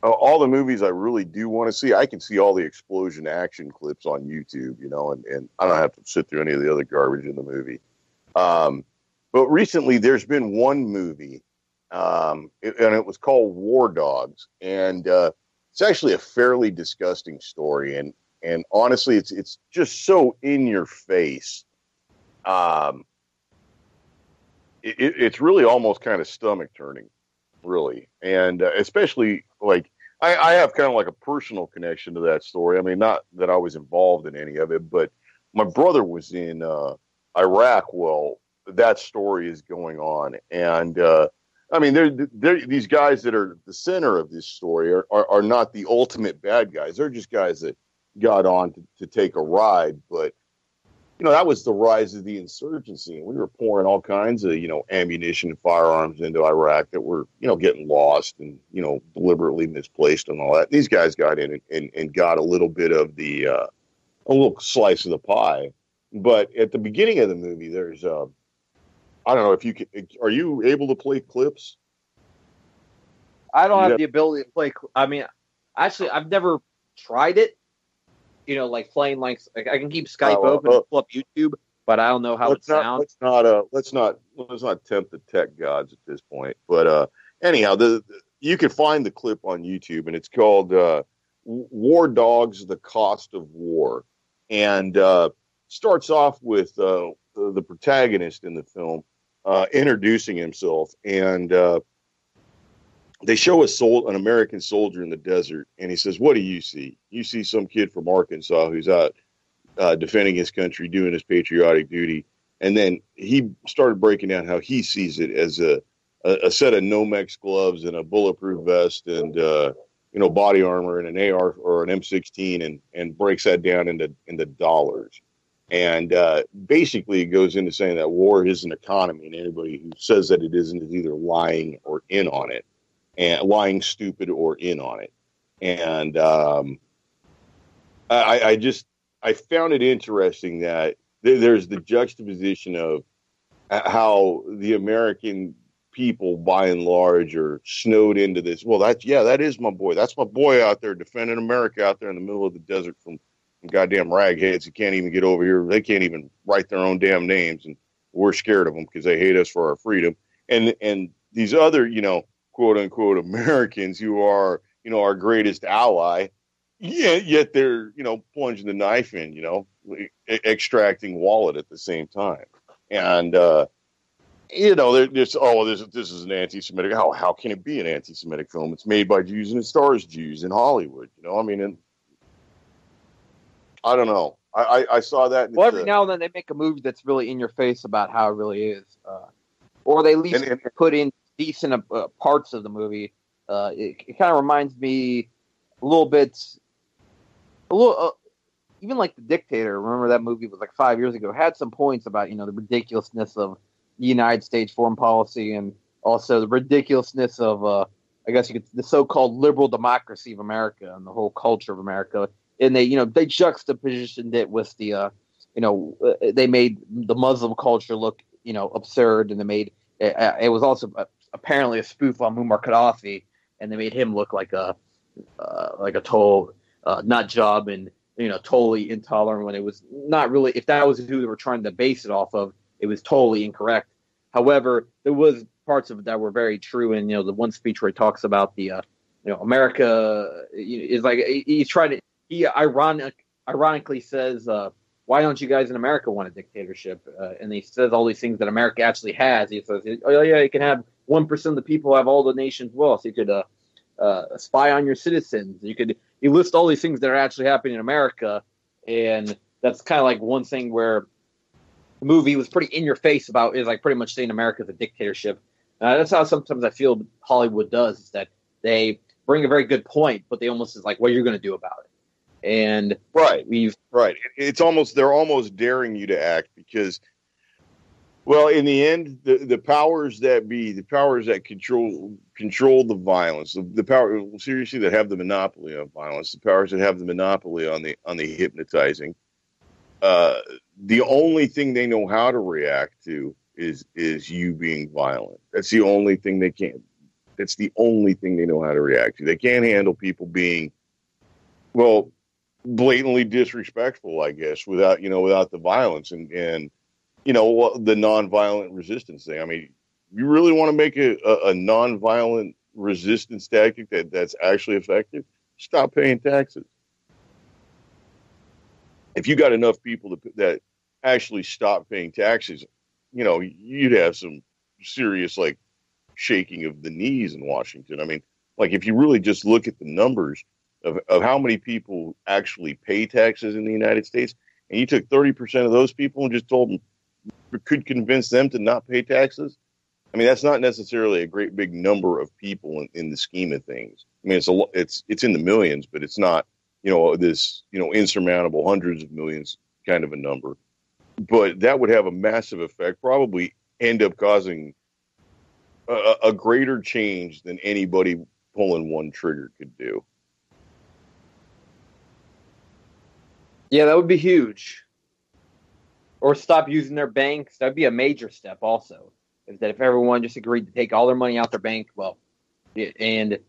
Speaker 4: all the movies I really do want to see, I can see all the explosion action clips on YouTube, and I don't have to sit through any of the other garbage in the movie. But recently there's been one movie, and it was called War Dogs. And it's actually a fairly disgusting story. And honestly, it's just so in your face. It's really almost kind of stomach turning, really. And especially like I have kind of like a personal connection to that story. I mean, not that I was involved in any of it, but my brother was in Iraq while that story is going on. And I mean, these guys that are the center of this story are not the ultimate bad guys. They're just guys that got on to take a ride. But, that was the rise of the insurgency. And we were pouring all kinds of, ammunition and firearms into Iraq that were, getting lost and, deliberately misplaced and all that. These guys got in and got a little bit of a little slice of the pie. But at the beginning of the movie, there's, I don't know if are you able to play clips?
Speaker 3: I don't have the ability to play. I mean, actually, I've never tried it. Like playing I can keep Skype open and pull up YouTube, but I don't know how it sounds.
Speaker 4: Let's not tempt the tech gods at this point. But anyhow, you can find the clip on YouTube, and it's called "War Dogs: The Cost of War," and starts off with the protagonist in the film introducing himself, and they show an American soldier in the desert, and he says, "What do you see? You see some kid from Arkansas who's out defending his country, doing his patriotic duty." And then he started breaking down how he sees it as a set of Nomex gloves and a bulletproof vest and body armor and an AR or an M16, and breaks that down into dollars. And basically, it goes into saying that war is an economy, and anybody who says that it isn't is either lying or in on it. And lying stupid or in on it. And I found it interesting that there's the juxtaposition of how the American people, by and large, are snowed into this. Well, that is my boy. That's my boy out there defending America out there in the middle of the desert from goddamn ragheads who can't even get over here. They can't even write their own damn names, and we're scared of them because they hate us for our freedom. And these other, quote unquote Americans who are, our greatest ally, yet they're, plunging the knife in, extracting wallet at the same time. And, this is an anti-Semitic. How can it be an anti-Semitic film? It's made by Jews and it stars Jews in Hollywood. And I don't know. I saw that.
Speaker 3: Well, every now and then they make a movie that's really in your face about how it really is. Or they at least put in decent parts of the movie. It kind of reminds me a little, even like The Dictator. Remember that movie was like 5 years ago. Had some points about the ridiculousness of the United States foreign policy, and also the ridiculousness of the so-called liberal democracy of America and the whole culture of America. And they juxtapositioned it with the they made the Muslim culture look absurd, and they made it was also apparently a spoof on Muammar Gaddafi, and they made him look like a total nut job and totally intolerant when it was not really. If that was who they were trying to base it off of, it was totally incorrect. However, there was parts of it that were very true, and the one speech where he talks about the America is like he's trying to. He ironically says, "Why don't you guys in America want a dictatorship?" And he says all these things that America actually has. He says, "Oh yeah, you can have 1% of the people have all the nation's wealth. You could spy on your citizens. You list all these things that are actually happening in America." And that's kind of like one thing where the movie was pretty in your face about, is like pretty much saying America's a dictatorship. That's how sometimes I feel Hollywood does, is that they bring a very good point, but they almost is like, what are you going to do about it? And
Speaker 4: right. It's almost, they're almost daring you to act because, well, in the end, the powers that be, the powers that control the violence, the power seriously that have the monopoly on violence, the powers that have the monopoly on the hypnotizing, the only thing they know how to react to is you being violent. That's the only thing they can. That's the only thing they know how to react to. They can't handle people being, well, blatantly disrespectful, I guess, without the violence and the nonviolent resistance thing. I mean, you really want to make a nonviolent resistance tactic that's actually effective? Stop paying taxes. If you got enough people that actually stop paying taxes, you'd have some serious shaking of the knees in Washington. I mean, if you really just look at the numbers of how many people actually pay taxes in the United States, and you took 30% of those people and just told them, could convince them to not pay taxes. I mean, that's not necessarily a great big number of people in the scheme of things. I mean, it's in the millions, but it's not, this, insurmountable hundreds of millions kind of a number. But that would have a massive effect, probably end up causing a greater change than anybody pulling one trigger could do.
Speaker 3: Yeah, that would be huge. Or stop using their banks. That'd be a major step also. Is that if everyone just agreed to take all their money out their bank, and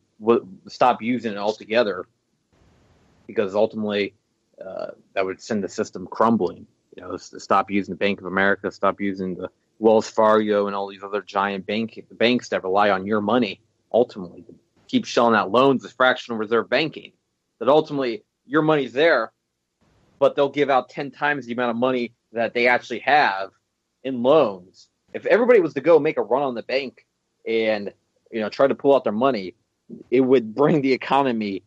Speaker 3: stop using it altogether, because ultimately that would send the system crumbling. Stop using the Bank of America, stop using the Wells Fargo and all these other giant banks that rely on your money ultimately to keep shelling out loans as fractional reserve banking. That ultimately your money's there, but they'll give out 10 times the amount of money that they actually have in loans. If everybody was to go make a run on the bank and try to pull out their money, it would bring the economy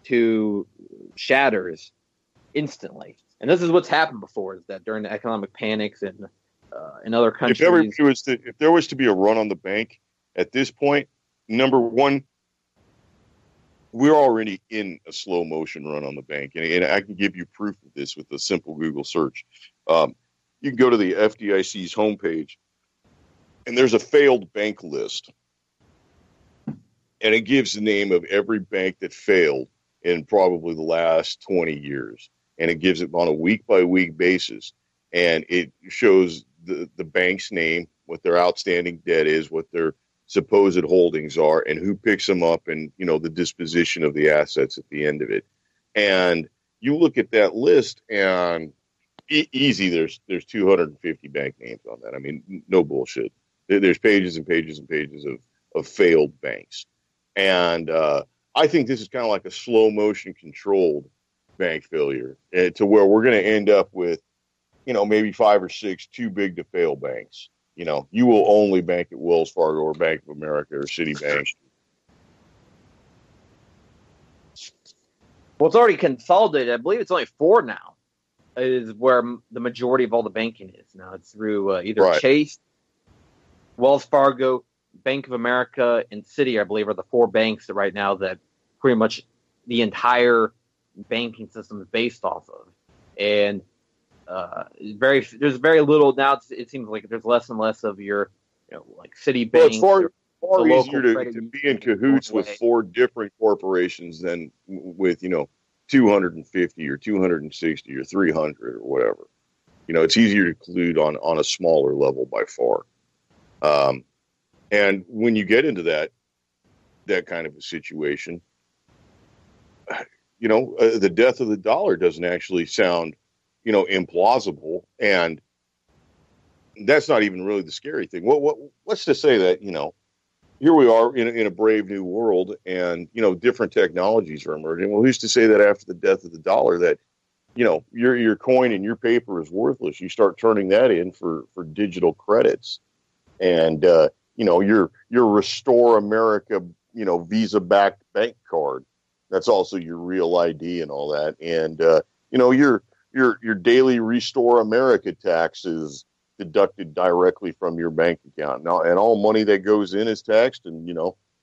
Speaker 3: to shatters instantly. And this is what's happened before: is that during the economic panics in other countries,
Speaker 4: if there was to be a run on the bank at this point, number one, we're already in a slow motion run on the bank, and I can give you proof of this with a simple Google search. You can go to the FDIC's homepage, and there's a failed bank list, and it gives the name of every bank that failed in probably the last 20 years, and it gives it on a week-by-week basis, and it shows the bank's name, what their outstanding debt is, what their supposed holdings are, and who picks them up, and the disposition of the assets at the end of it. And you look at that list, and easy, there's 250 bank names on that. I mean, no bullshit. There's pages and pages and pages of failed banks. And I think this is kind of like a slow motion controlled bank failure, to where we're going to end up with, maybe 5 or 6 too big to fail banks. You will only bank at Wells Fargo or Bank of America or Citibank.
Speaker 3: Well, it's already consolidated. I believe it's only 4 now. Is where the majority of all the banking is now. It's through either Chase, Wells Fargo, Bank of America, and Citi, I believe, are the 4 banks that right now that pretty much the entire banking system is based off of. And there's very little now. It seems like there's less and less of your, Citibank.
Speaker 4: Well, it's far easier to be in cahoots with 4 different corporations than with 250 or 260 or 300 or whatever. It's easier to collude on a smaller level by far. And when you get into that kind of a situation, the death of the dollar doesn't actually sound, implausible. And that's not even really the scary thing. What's to say that, here we are in a brave new world, and, different technologies are emerging. Well, who's to say that after the death of the dollar that, your coin and your paper is worthless? You start turning that in for digital credits, and, your Restore America, Visa-backed bank card. That's also your real ID and all that. And, your daily Restore America tax is deducted directly from your bank account now, and all money that goes in is taxed, and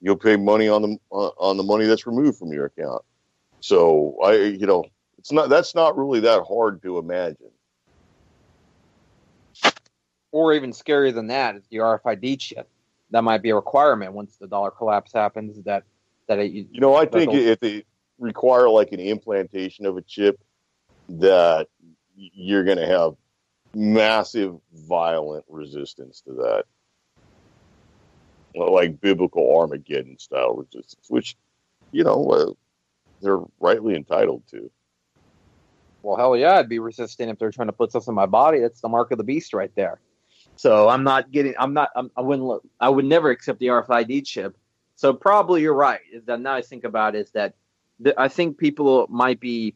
Speaker 4: you'll pay money on the money that's removed from your account. So that's not really that hard to imagine.
Speaker 3: Or even scarier than that is the RFID chip. That might be a requirement once the dollar collapse happens. I
Speaker 4: think if they require like an implantation of a chip, that you're going to have massive, violent resistance to that, like biblical Armageddon style resistance, which they're rightly entitled to.
Speaker 3: Well, hell yeah, I'd be resistant if they're trying to put stuff in my body. That's the mark of the beast right there. So I would never accept the RFID chip. So probably you're right. Is that now I think about it, is that I think people might be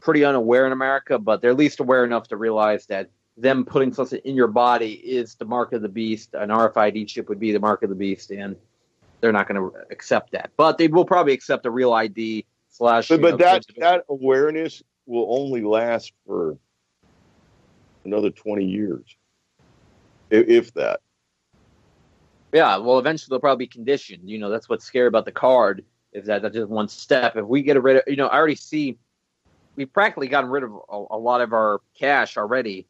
Speaker 3: pretty unaware in America, but they're at least aware enough to realize that them putting something in your body is the mark of the beast. An RFID chip would be the mark of the beast, and they're not going to accept that. But they will probably accept a real ID / But
Speaker 4: that awareness will only last for another 20 years, if that.
Speaker 3: Yeah, well, eventually they'll probably be conditioned. That's what's scary about the card, is that that's just one step. If we get rid of, I already see we've practically gotten rid of a lot of our cash already.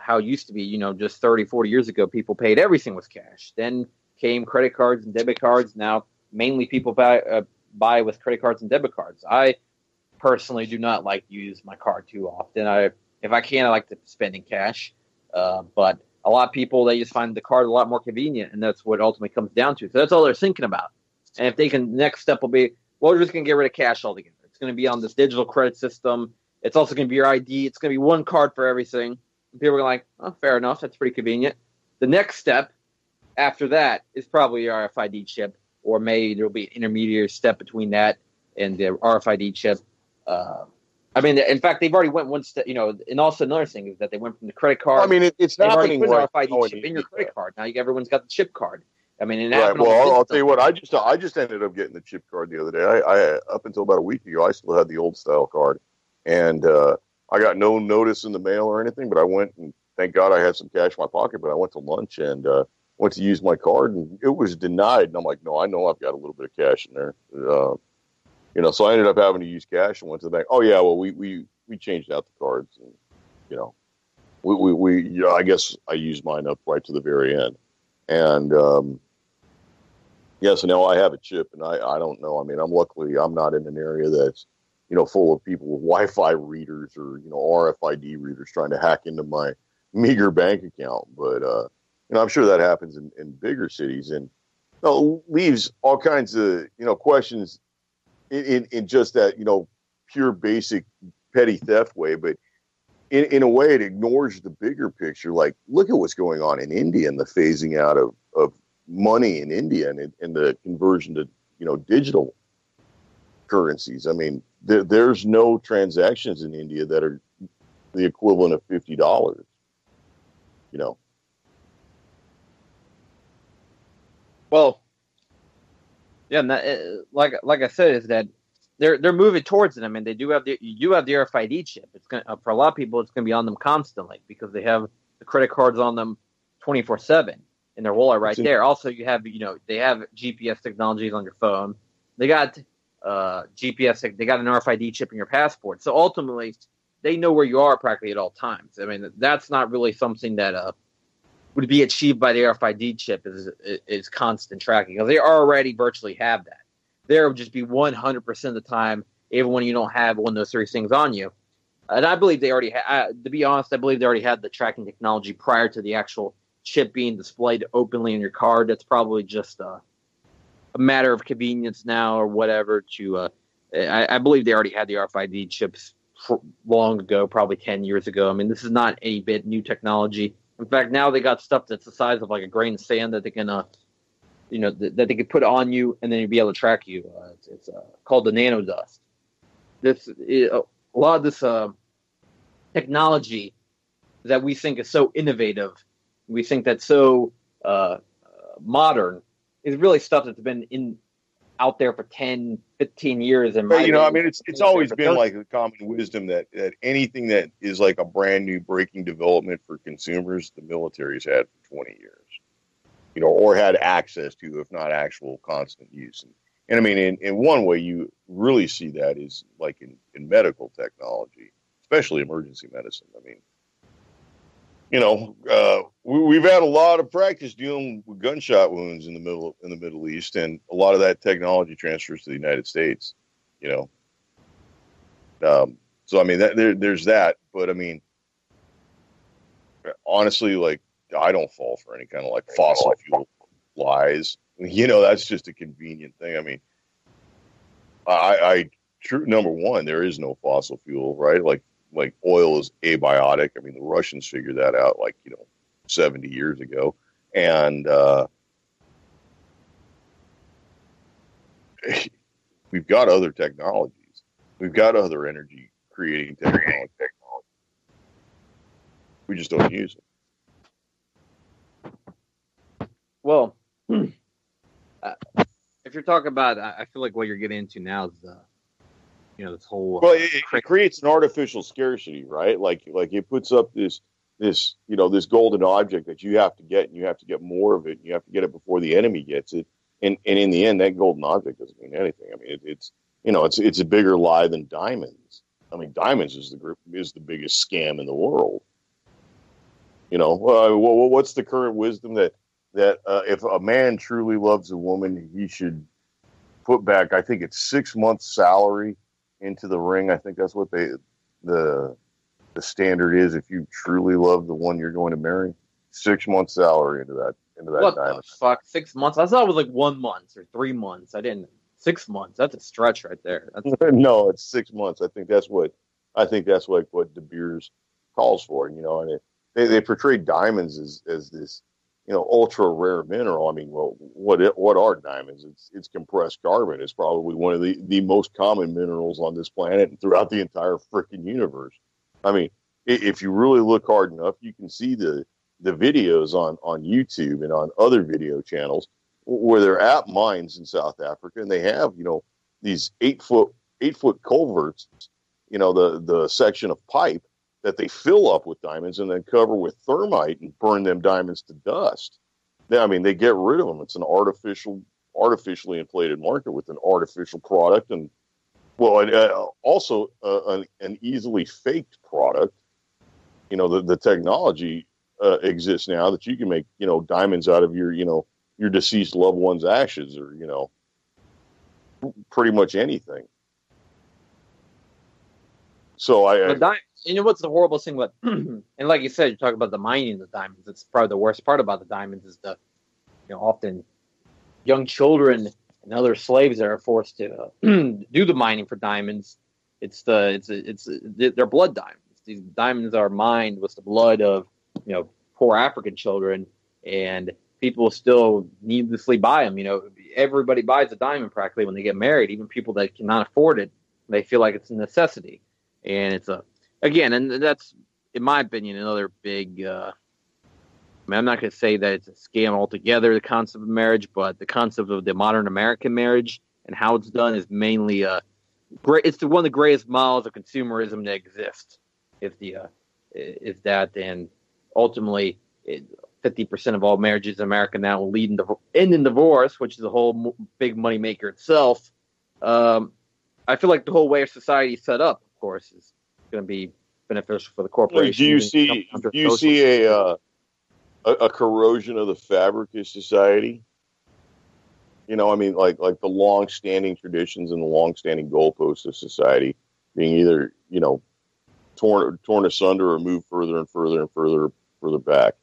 Speaker 3: How it used to be, just 30, 40 years ago, people paid everything with cash. Then came credit cards and debit cards. Now, mainly people buy with credit cards and debit cards. I personally do not like to use my card too often. If I can, I like to spend in cash. But a lot of people, they just find the card a lot more convenient, and that's what it ultimately comes down to. So that's all they're thinking about. And if they can, next step will be, well, we're just going to get rid of cash altogether. It's going to be on this digital credit system. It's also going to be your ID. It's going to be one card for everything. And people are like, oh, fair enough. That's pretty convenient. The next step after that is probably your RFID chip, or maybe there'll be an intermediate step between that and the RFID chip. In fact, they've already went one step, and also another thing is that they went from the credit card.
Speaker 4: It's happening
Speaker 3: right now. RFID chip in your credit card. Now everyone's got the chip card.
Speaker 4: Right. Well, I'll tell you what. I just ended up getting the chip card the other day. I up until about a week ago, I still had the old style card, and I got no notice in the mail or anything. But I went, and thank God I had some cash in my pocket. But I went to lunch and went to use my card, and it was denied. And I'm like, no, I know I've got a little bit of cash in there. So I ended up having to use cash and went to the bank. Oh yeah, well we changed out the cards, and I guess I used mine up right to the very end, and so now I have a chip, and I don't know. I'm not in an area that's full of people with Wi-Fi readers or RFID readers trying to hack into my meager bank account, but I'm sure that happens in bigger cities, and leaves all kinds of questions. In just that, pure basic petty theft way, but in a way it ignores the bigger picture. Like, look at what's going on in India and the phasing out of money in India and the conversion to, digital currencies. There's no transactions in India that are the equivalent of $50,
Speaker 3: Well, yeah, and that, like I said, is that they're moving towards it. They do have the RFID chip. It's gonna, for a lot of people, it's going to be on them constantly because they have the credit cards on them 24/7 in their wallet right there. Also, you have they have GPS technologies on your phone. They got GPS. They got an RFID chip in your passport. So ultimately, they know where you are practically at all times. That's not really something that would be achieved by the RFID chip is constant tracking, because they already virtually have that. There would just be 100% of the time, even when you don't have one of those three things on you. And I believe they already to be honest, I believe they already had the tracking technology prior to the actual chip being displayed openly on your card. That's probably just a matter of convenience now or whatever. I believe they already had the RFID chips long ago, probably 10 years ago. This is not any bit new technology. In fact, now they got stuff that's the size of like a grain of sand that they can, that they can put on you, and then you'll be able to track you. It's called the nanodust. A lot of this technology that we think is so innovative, we think that's so modern, is really stuff that's been out there for 10, 15 years.
Speaker 4: It's always been like the common wisdom that anything that is like a brand new breaking development for consumers, the military's had for 20 years. or had access to, if not actual constant use. And I mean, in one way, you really see that is like in medical technology, especially emergency medicine. I mean, we've had a lot of practice dealing with gunshot wounds in the Middle East, and a lot of that technology transfers to the United States. So I mean, there's that, but I mean, honestly, like, I don't fall for any kind of like fossil fuel lies. That's just a convenient thing. I mean, number one, there is no fossil fuel, right? Like oil is abiotic. I mean, the Russians figured that out 70 years ago. And we've got other technologies. We've got other energy creating technology. We just don't use it.
Speaker 3: Well, if you're talking about, I feel like what you're getting into now is this whole.
Speaker 4: Well, it creates an artificial scarcity, right? Like it puts up this golden object that you have to get, and you have to get more of it, and you have to get it before the enemy gets it. And in the end, that golden object doesn't mean anything. I mean, it's a bigger lie than diamonds. I mean, diamonds is the biggest scam in the world. What's the current wisdom that if a man truly loves a woman, he should put back, I think it's 6 months' salary into the ring. I think that's what the standard is. If you truly love the one you're going to marry, 6 months' salary into that
Speaker 3: what
Speaker 4: diamond.
Speaker 3: The fuck? 6 months? I thought it was like 1 month or 3 months. I didn't. 6 months. That's a stretch right there.
Speaker 4: No, it's 6 months. I think that's what De Beers calls for. And they portray diamonds as this, ultra rare mineral. I mean, well, what are diamonds? It's compressed carbon. It's probably one of the most common minerals on this planet and throughout the entire freaking universe. I mean, if you really look hard enough, you can see the videos on YouTube and on other video channels where they're at mines in South Africa, and they have, these 8 foot culverts, the section of pipe that they fill up with diamonds and then cover with thermite and burn them diamonds to dust. They get rid of them. It's an artificially inflated market with an artificial product, and also an easily faked product. The technology exists now that you can make, diamonds out of your deceased loved one's ashes, or, pretty much anything. So
Speaker 3: what's the horrible thing about, and like you said, you talk about the mining of the diamonds. It's probably the worst part about the diamonds is often young children and other slaves that are forced to do the mining for diamonds. They're blood diamonds. These diamonds are mined with the blood of, poor African children, and people still needlessly buy them. Everybody buys a diamond practically when they get married, even people that cannot afford it. They feel like it's a necessity. And it's and that's, in my opinion, another big, I'm not going to say that it's a scam altogether, the concept of marriage, but the concept of the modern American marriage and how it's done is mainly it's one of the greatest models of consumerism that exists. Is that, and ultimately 50% of all marriages in America now will end in divorce, which is a whole big money maker itself. I feel like the whole way of society is set up, of course, is going to be beneficial for the corporation.
Speaker 4: Do you see a corrosion of the fabric of society? Like the long-standing traditions and the long-standing goalposts of society being either, torn asunder or moved further and further and further back.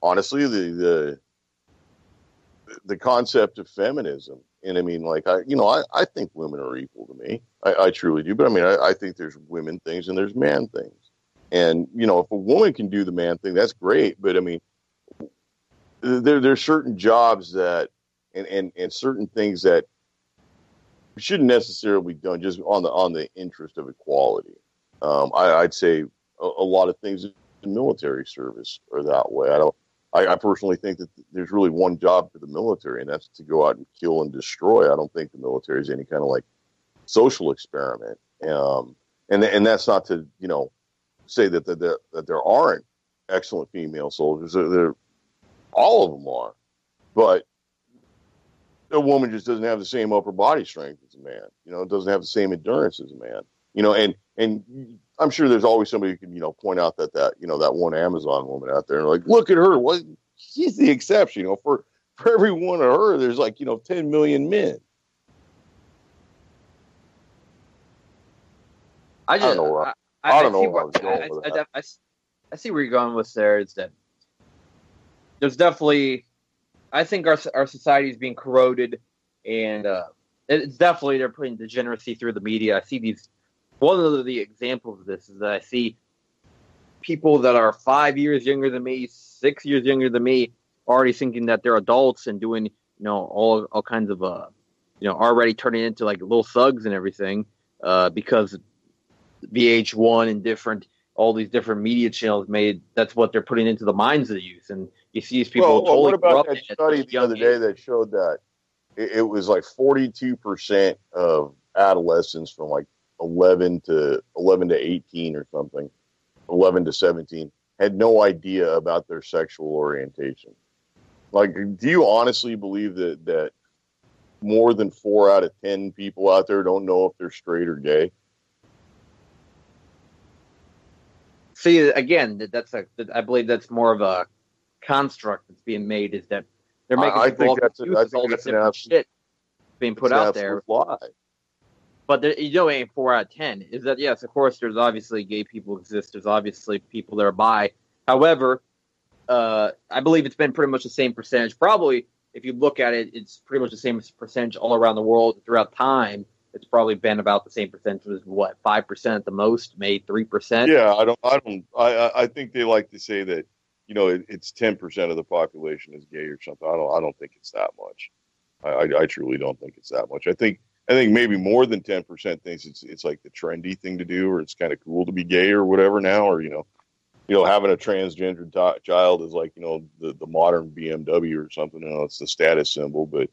Speaker 4: Honestly, the concept of feminism, and I think women are equal to me. I truly do. But I think there's women things and there's man things. And, if a woman can do the man thing, that's great. But there's certain jobs that, and certain things that shouldn't necessarily be done just on the interest of equality. I'd say a lot of things in military service are that way. I personally think that there's really one job for the military, and that's to go out and kill and destroy. I don't think the military is any kind of social experiment. And that's not to, say that there aren't excellent female soldiers. All of them are, but a woman just doesn't have the same upper body strength as a man. Doesn't have the same endurance as a man. And I'm sure there's always somebody who can point out that one Amazon woman out there and like, look at her. What? She's the exception. For every one of her, there's 10 million men.
Speaker 3: I
Speaker 4: don't know where I was going with that.
Speaker 3: I see where you're going with there. Is that there's definitely, I think our society is being corroded, and it's definitely they're putting degeneracy through the media. I see these. One of the examples of this is that I see people that are 5 years younger than me, 6 years younger than me, already thinking that they're adults and doing all kinds of already turning into like little thugs and everything because VH1 and all these different media channels that's what they're putting into the minds of the youth. And you see these people totally
Speaker 4: what about
Speaker 3: corrupted
Speaker 4: that study the other day that showed that it was like 42% of adolescents from like 11 to 18 or something, 11 to 17, had no idea about their sexual orientation. Like, do you honestly believe that more than 4 out of 10 people out there don't know if they're straight or gay?
Speaker 3: See, again, I believe that's more of a construct that's being made, is that they're making
Speaker 4: I think that's
Speaker 3: all this different shit being put out there.
Speaker 4: Lie.
Speaker 3: But ain't 4 out of 10. Is that, yes, of course, there's obviously gay people exist. There's obviously people that are bi. However, I believe it's been pretty much the same percentage. Probably, if you look at it, it's pretty much the same percentage all around the world throughout time. It's probably been about the same percentage as 5% at the most, maybe 3%.
Speaker 4: Yeah, I think they like to say that, it's 10% of the population is gay or something. I don't think it's that much. I truly don't think it's that much. I think maybe more than 10% thinks it's like the trendy thing to do, or it's kind of cool to be gay or whatever now, or having a transgender child is like the modern BMW or something. It's the status symbol, but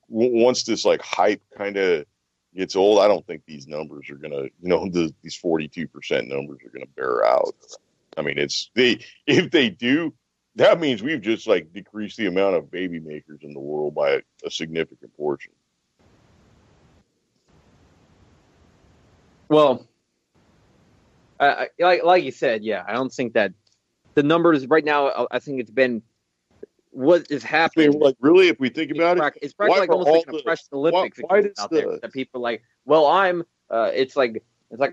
Speaker 4: once this like hype kind of gets old, I don't think these numbers are gonna these 42% numbers are gonna bear out. I mean, if they do, that means we've just like decreased the amount of baby makers in the world by a significant portion.
Speaker 3: Well, like you said, yeah, I don't think that the numbers right now. I think it's been what is happening.
Speaker 4: I mean, like, really, if we think about
Speaker 3: it's practically like almost like an oppression Olympics out there. That people like, well, I'm. It's like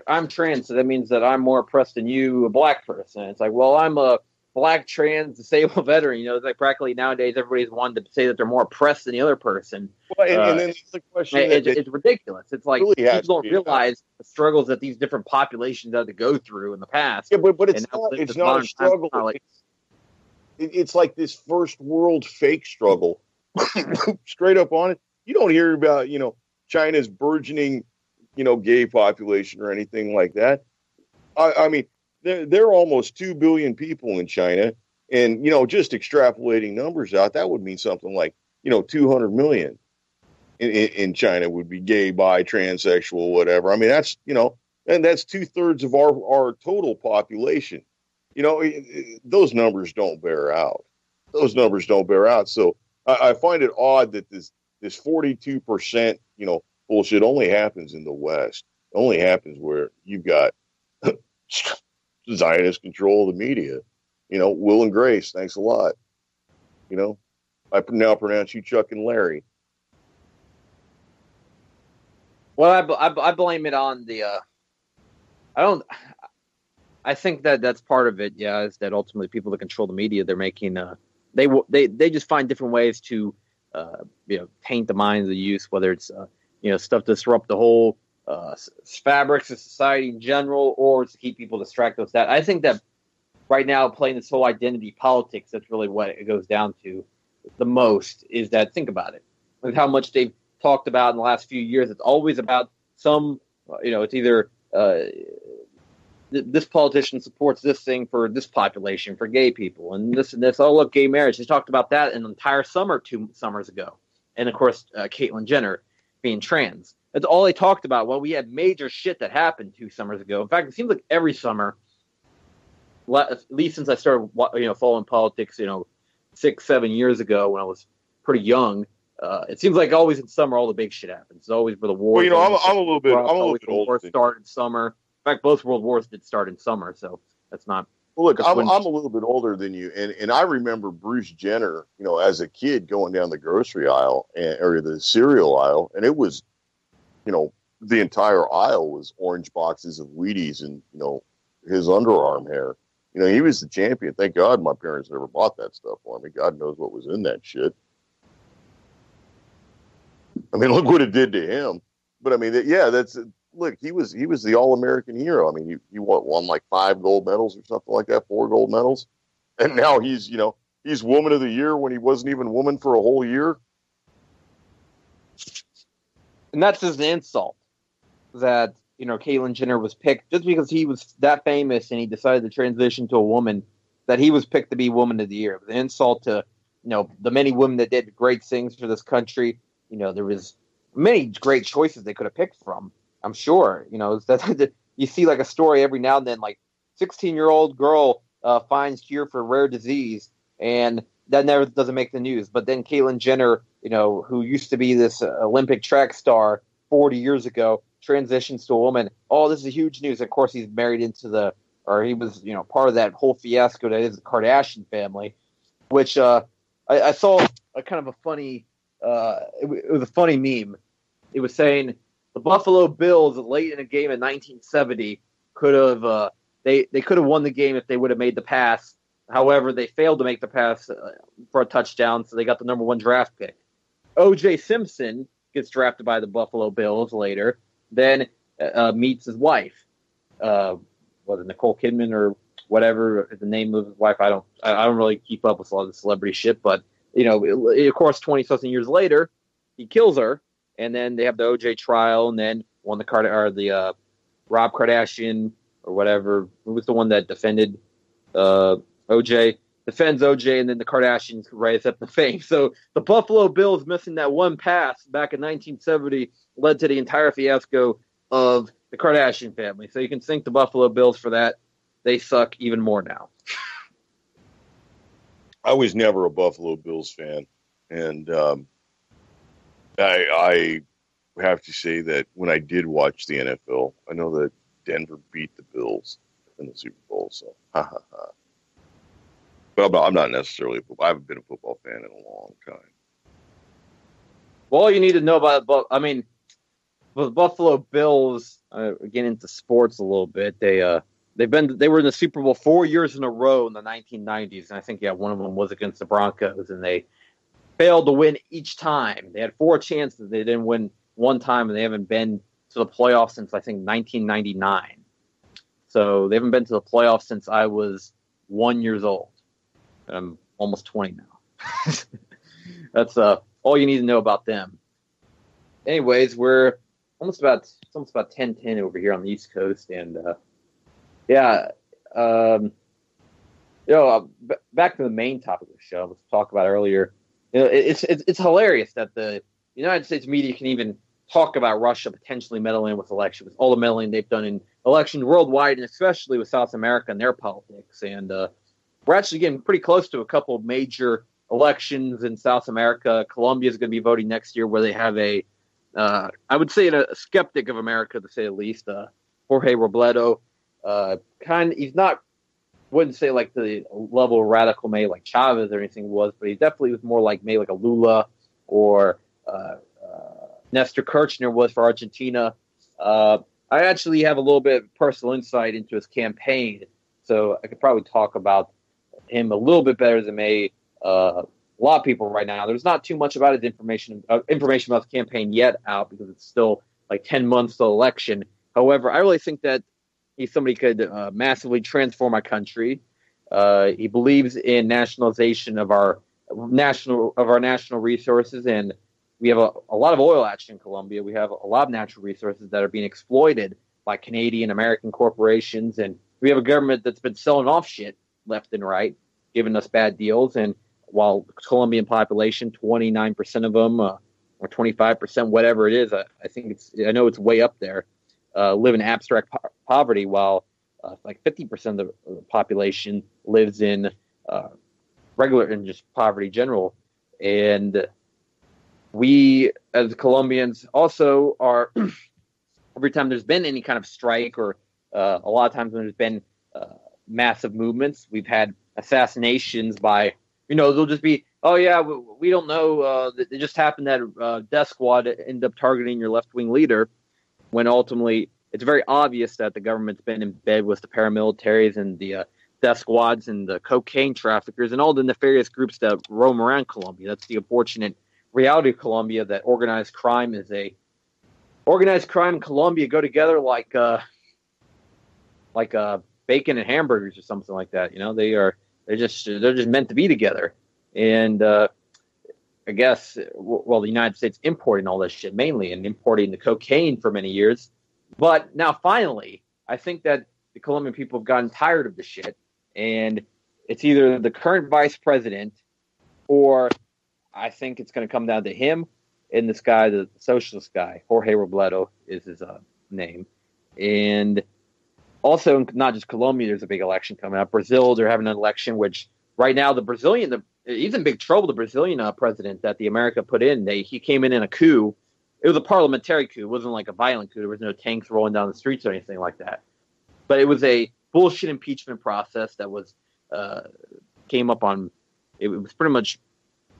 Speaker 3: I'm trans, so that means that I'm more oppressed than you, a black person. It's like, well, I'm a black trans disabled veteran. It's like practically nowadays everybody's wanting to say that they're more oppressed than the other person.
Speaker 4: Well, and then the question
Speaker 3: it's ridiculous. It's like
Speaker 4: really
Speaker 3: people don't realize the struggles that these different populations had to go through in the past.
Speaker 4: Yeah, but it's not a struggle. It's like this first world fake struggle. Straight up on it. You don't hear about, China's burgeoning, gay population or anything like that. I mean, there are almost 2 billion people in China, and just extrapolating numbers out, that would mean something like 200 million in China would be gay, bi, transsexual, whatever. I mean, that's and that's 2/3 of our total population. Those numbers don't bear out. So I find it odd that this 42% bullshit only happens in the West. It only happens where you've got Zionist control of the media. Will and Grace, thanks a lot. I now pronounce you Chuck and Larry.
Speaker 3: Well, I blame it on the. I think that's part of it. Yeah, is that ultimately people that control the media, they're making they just find different ways to taint the minds of the youth, whether it's stuff to disrupt the whole fabrics of society in general, or to keep people distracted with that. I think that right now, playing this whole identity politics, that's really what it goes down to the most, is that, think about it, with how much they've talked about in the last few years. It's always about some, it's either this politician supports this thing for this population, for gay people, and this and this. Oh, look, gay marriage. They talked about that an entire summer 2 summers ago. And, of course, Caitlyn Jenner being trans. That's all they talked about. Well, we had major shit that happened 2 summers ago. In fact, it seems like every summer at least since I started, following politics, 6-7 years ago when I was pretty young. It seems like always in summer all the big shit happens. It's always where the war.
Speaker 4: Well, I'm a little bit older.
Speaker 3: Wars start in summer. In fact, both world wars did start in summer, so that's not.
Speaker 4: Well, look, I'm a little bit older than you, and I remember Bruce Jenner, as a kid going down the grocery aisle or the cereal aisle, and it was, the entire aisle was orange boxes of Wheaties and his underarm hair. He was the champion. Thank God my parents never bought that stuff for me. God knows what was in that shit. I mean, look what it did to him. But I mean, look, he was the All-American hero. I mean, he won like 5 gold medals or something like that, 4 gold medals. And now he's Woman of the Year when he wasn't even woman for a whole year.
Speaker 3: And that's just an insult that, Caitlyn Jenner was picked just because he was that famous and he decided to transition to a woman, that he was picked to be Woman of the Year. It was an insult to, the many women that did great things for this country. There was many great choices they could have picked from. I'm sure, you see like a story every now and then, like 16-year-old girl finds cure for a rare disease, and that never doesn't make the news. But then Caitlyn Jenner, who used to be this Olympic track star 40 years ago, transitions to a woman. Oh, this is huge news. Of course, he's married he was, part of that whole fiasco that is the Kardashian family, which I saw a kind of a funny, it was a funny meme. It was saying the Buffalo Bills late in a game in 1970 could have, they could have won the game if they would have made the pass. However, they failed to make the pass for a touchdown, so they got the number 1 draft pick. O.J. Simpson gets drafted by the Buffalo Bills later, then meets his wife, Nicole Kidman or whatever the name of his wife. I don't really keep up with a lot of the celebrity shit, but of course, 20-something years later, he kills her, and then they have the O.J. trial, and then Rob Kardashian or whatever, who was the one that defended O.J. defends O.J., and then the Kardashians rise up to fame. So the Buffalo Bills missing that one pass back in 1970 led to the entire fiasco of the Kardashian family. So you can thank the Buffalo Bills for that. They suck even more now.
Speaker 4: I was never a Buffalo Bills fan, and I have to say that when I did watch the NFL, I know that Denver beat the Bills in the Super Bowl, so ha ha ha. But I'm not necessarily I haven't been a football fan in a long time.
Speaker 3: Well, all you need to know about the Buffalo Bills, getting into sports a little bit, they were in the Super Bowl 4 years in a row in the 1990s, and I think one of them was against the Broncos, and they failed to win each time. They had 4 chances, they didn't win one time, and they haven't been to the playoffs since I think 1999. So they haven't been to the playoffs since I was 1 year old. I'm almost 20 now. That's all you need to know about them. Anyways, we're almost about 10:10 over here on the East Coast, and back to the main topic of the show. Let's talk about earlier. It's hilarious that the United States media can even talk about Russia potentially meddling with elections, with all the meddling they've done in elections worldwide, and especially with South America and their politics. And we're actually getting pretty close to a couple of major elections in South America. Colombia is going to be voting next year, where they have I would say a skeptic of America, to say the least, Jorge Robledo. He's not, wouldn't say like the level of radical May like Chavez or anything was, but he definitely was more like maybe like a Lula or Nestor Kirchner was for Argentina. I actually have a little bit of personal insight into his campaign, so I could probably talk about him a little bit better than a lot of people right now. There's not too much about his information about his campaign yet out, because it's still like 10 months to election. However, I really think that he's somebody who could massively transform our country. He believes in nationalization of our national resources, and we have a lot of oil actually in Colombia. We have a lot of natural resources that are being exploited by Canadian American corporations, and we have a government that's been selling off shit left and right, giving us bad deals. And while the Colombian population, 29% of them, or 25%, whatever it is, I know it's way up there, live in abstract poverty, while like 50% of the population lives in regular and just poverty general. And we, as Colombians, also are, every time there's been any kind of strike or a lot of times when there's been massive movements, we've had assassinations by, they'll just be, oh, yeah, we don't know. It just happened that death squad ended up targeting your left-wing leader, when ultimately it's very obvious that the government's been in bed with the paramilitaries and the death squads and the cocaine traffickers and all the nefarious groups that roam around Colombia. That's the unfortunate reality of Colombia, that organized crime and Colombia go together like bacon and hamburgers or something like that. They're just meant to be together. And I guess, the United States importing all this shit mainly, and importing the cocaine for many years. But now finally, I think that the Colombian people have gotten tired of the shit, and it's either the current vice president, or I think it's going to come down to him and this guy, the socialist guy, Jorge Robledo is his name. And also, not just Colombia, there's a big election coming up. Brazil, they're having an election, which right now he's in big trouble. The Brazilian president that the America put in, he came in a coup. It was a parliamentary coup. It wasn't like a violent coup. There was no tanks rolling down the streets or anything like that. But it was a bullshit impeachment process that was came up on. It was pretty much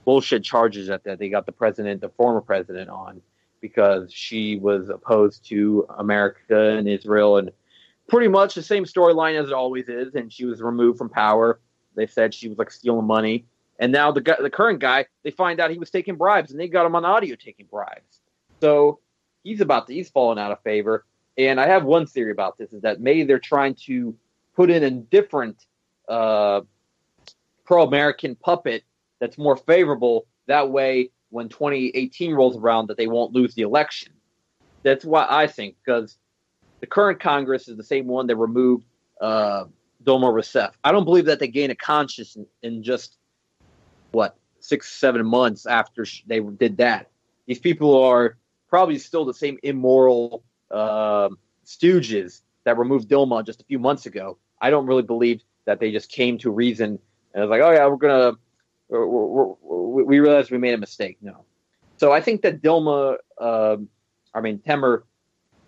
Speaker 3: bullshit charges that they got the former president on, because she was opposed to America and Israel, and pretty much the same storyline as it always is. And she was removed from power. They said she was like stealing money. And now the current guy, they find out he was taking bribes, and they got him on audio taking bribes. So he's fallen out of favor. And I have one theory about this, is that maybe they're trying to put in a different pro-American puppet that's more favorable. That way, when 2018 rolls around, that they won't lose the election. That's what I think, because the current Congress is the same one that removed Dilma Rousseff. I don't believe that they gain a conscience in just 6-7 months after they did that. These people are probably still the same immoral stooges that removed Dilma just a few months ago. I don't really believe that they just came to reason and was like, oh yeah, we realized we made a mistake. No. So I think that Temer,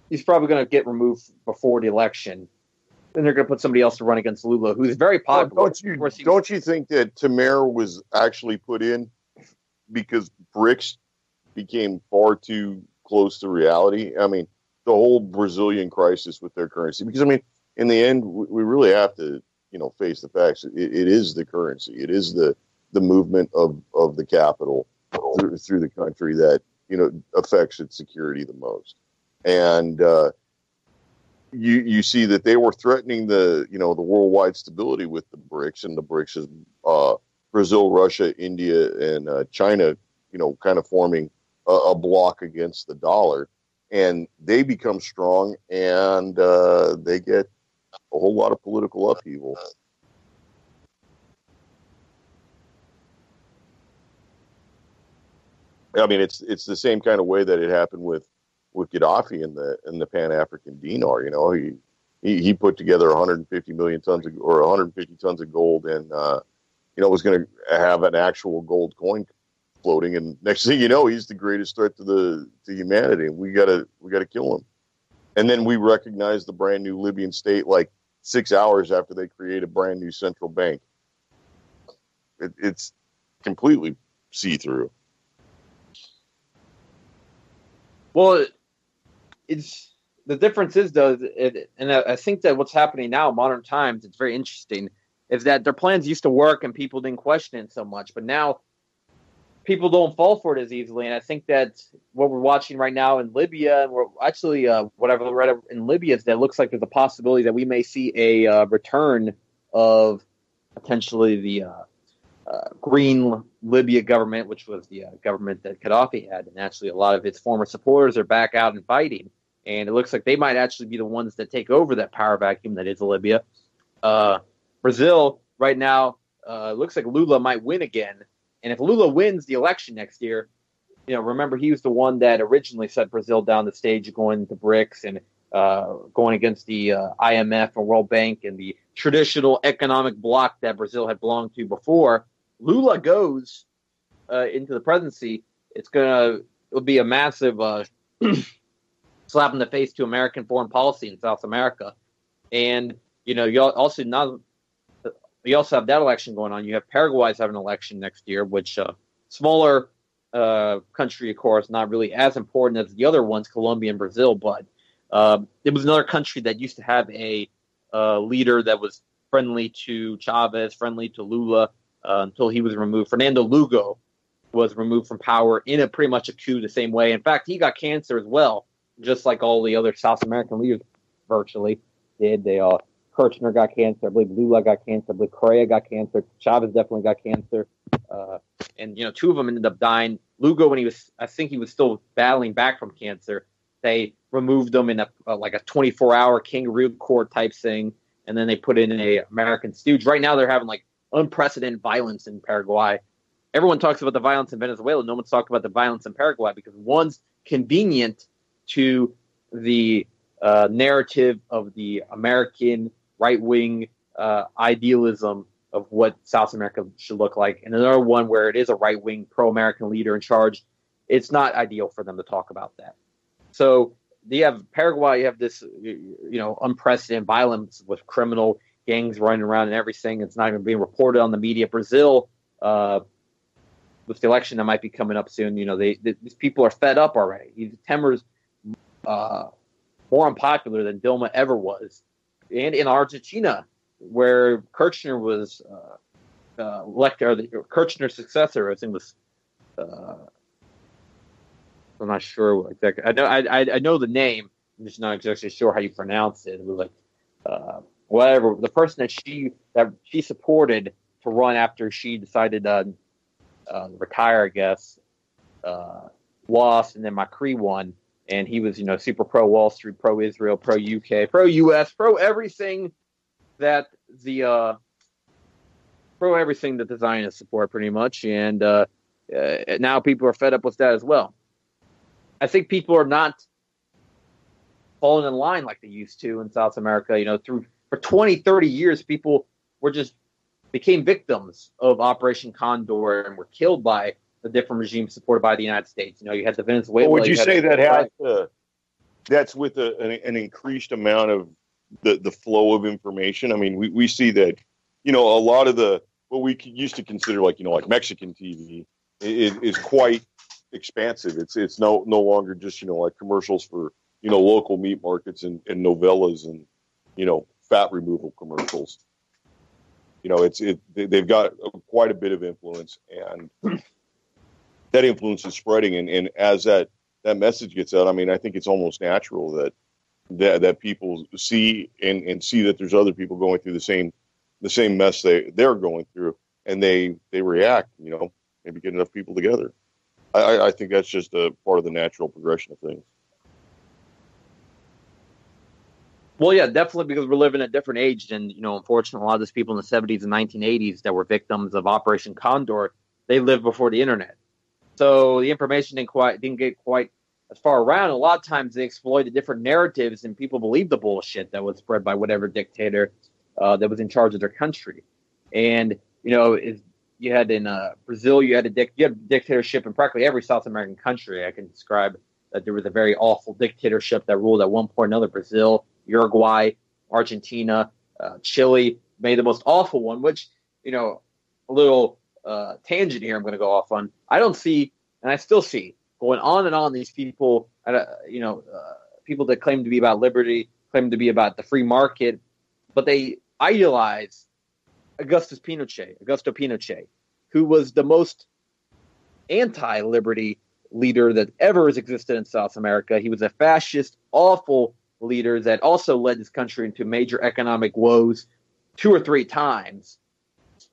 Speaker 3: he's probably going to get removed before the election. Then they're going to put somebody else to run against Lula, who's very popular.
Speaker 4: Don't you think that Temer was actually put in because BRICS became far too close to reality? I mean, the whole Brazilian crisis with their currency. Because, I mean, in the end, we really have to, face the facts. It is the currency. It is the movement of the capital through the country that, affects its security the most. And you see that they were threatening the worldwide stability with the BRICS, and the BRICS is Brazil, Russia, India, and China, kind of forming a block against the dollar. And they become strong, and they get a whole lot of political upheaval. I mean, it's the same kind of way that it happened with Gaddafi and the Pan-African dinar. He put together 150 million tons or 150 tons of gold, and was going to have an actual gold coin floating. And next thing you know, he's the greatest threat to humanity, and we gotta kill him. And then we recognize the brand new Libyan state like 6 hours after they create a brand new central bank. It's completely see-through.
Speaker 3: Well, the difference is, though, and I think that what's happening now in modern times, it's very interesting, is that their plans used to work and people didn't question it so much. But now people don't fall for it as easily. And I think that what we're watching right now in Libya, and we're actually, what I've read in Libya, is that it looks like there's a possibility that we may see a return of potentially the Green Libya government, which was the government that Gaddafi had. And actually a lot of its former supporters are back out and fighting. And it looks like they might actually be the ones that take over that power vacuum that is Libya. Brazil right now, looks like Lula might win again. And if Lula wins the election next year, remember he was the one that originally set Brazil down the stage going to BRICS. And going against the IMF and World Bank and the traditional economic bloc that Brazil had belonged to before. Lula goes into the presidency. It'll be a massive slap in the face to American foreign policy in South America. And, you also have that election going on. You have Paraguay's having an election next year, which smaller country, of course, not really as important as the other ones, Colombia and Brazil, but it was another country that used to have a leader that was friendly to Chavez, friendly to Lula, until he was removed. Fernando Lugo was removed from power in pretty much a coup the same way. In fact, he got cancer as well, just like all the other South American leaders virtually did. Kirchner got cancer. I believe Lula got cancer. I believe Correa got cancer. Chavez definitely got cancer. And two of them ended up dying. Lugo, I think he was still battling back from cancer. They removed him in a 24-hour kangaroo court type thing, and then they put in a American stooge. Right now, they're having unprecedented violence in Paraguay. Everyone talks about the violence in Venezuela. No one's talking about the violence in Paraguay because one's convenient to the narrative of the American right-wing idealism of what South America should look like, and another one where it is a right-wing pro-American leader in charge. It's not ideal for them to talk about that. So you have Paraguay, you have this, unprecedented violence with criminal gangs running around and everything. It's not even being reported on the media. Brazil, with the election that might be coming up soon, these people are fed up already. Temer's more unpopular than Dilma ever was. And in Argentina, where Kirchner was elected, or Kirchner's successor, I think was. I'm not sure exactly. I know the name. I'm just not exactly sure how you pronounce it. It was whatever. The person that she supported to run after she decided to retire, I guess, lost, and then Macri won, and he was super pro Wall Street, pro Israel, pro UK, pro US, pro everything that the Zionists support, pretty much, and now people are fed up with that as well. I think people are not falling in line like they used to in South America. For 20, 30 years, people became victims of Operation Condor and were killed by the different regimes supported by the United States. You had the Venezuela.
Speaker 4: Would you say that's with an increased amount of the flow of information? I mean, we see that, a lot of what we used to consider like Mexican TV is quite expansive. It's no longer just like commercials for local meat markets and novellas and fat removal commercials. They've got quite a bit of influence, and that influence is spreading. And as that message gets out, I mean, I think it's almost natural that people see and see that there's other people going through the same mess they're going through, and they react. Maybe get enough people together. I think that's just a part of the natural progression of things.
Speaker 3: Well, yeah, definitely, because we're living in a different age. And, unfortunately, a lot of those people in the 70s and 1980s that were victims of Operation Condor, they lived before the internet. So the information didn't get quite as far around. A lot of times they exploited different narratives, and people believed the bullshit that was spread by whatever dictator that was in charge of their country. And, you had in Brazil, you had dictatorship in practically every South American country. I can describe that there was a very awful dictatorship that ruled at one point or another. Brazil, Uruguay, Argentina, Chile made the most awful one, which, a little tangent here I'm going to go off on. I don't see, and I still see, going on and on, these people, people that claim to be about liberty, claim to be about the free market, but they idealize Augusto Pinochet, who was the most anti-liberty leader that ever has existed in South America. He was a fascist, awful leader that also led this country into major economic woes 2 or 3 times.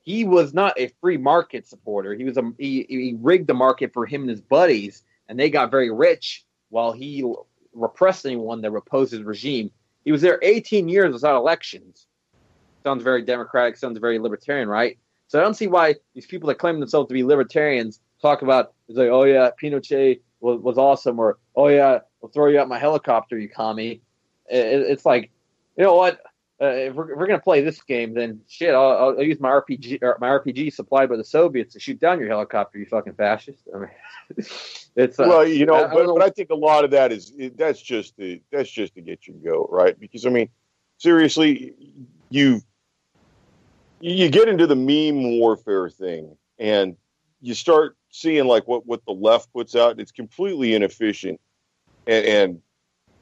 Speaker 3: He was not a free market supporter. He rigged the market for him and his buddies, and they got very rich while he repressed anyone that opposed his regime. He was there 18 years without elections. Sounds very democratic, sounds very libertarian, right? So I don't see why these people that claim themselves to be libertarians talk about, it's like, oh yeah, Pinochet was awesome, or oh yeah, we'll throw you out my helicopter, you commie. it's like, you know what? If we're gonna play this game, then shit, I'll use my RPG supplied by the Soviets to shoot down your helicopter, you fucking fascist. I mean, it's
Speaker 4: well, you know, but I think a lot of that that's just to get you to go, right? Because I mean, seriously, you get into the meme warfare thing, and you start seeing like what the left puts out. It's completely inefficient and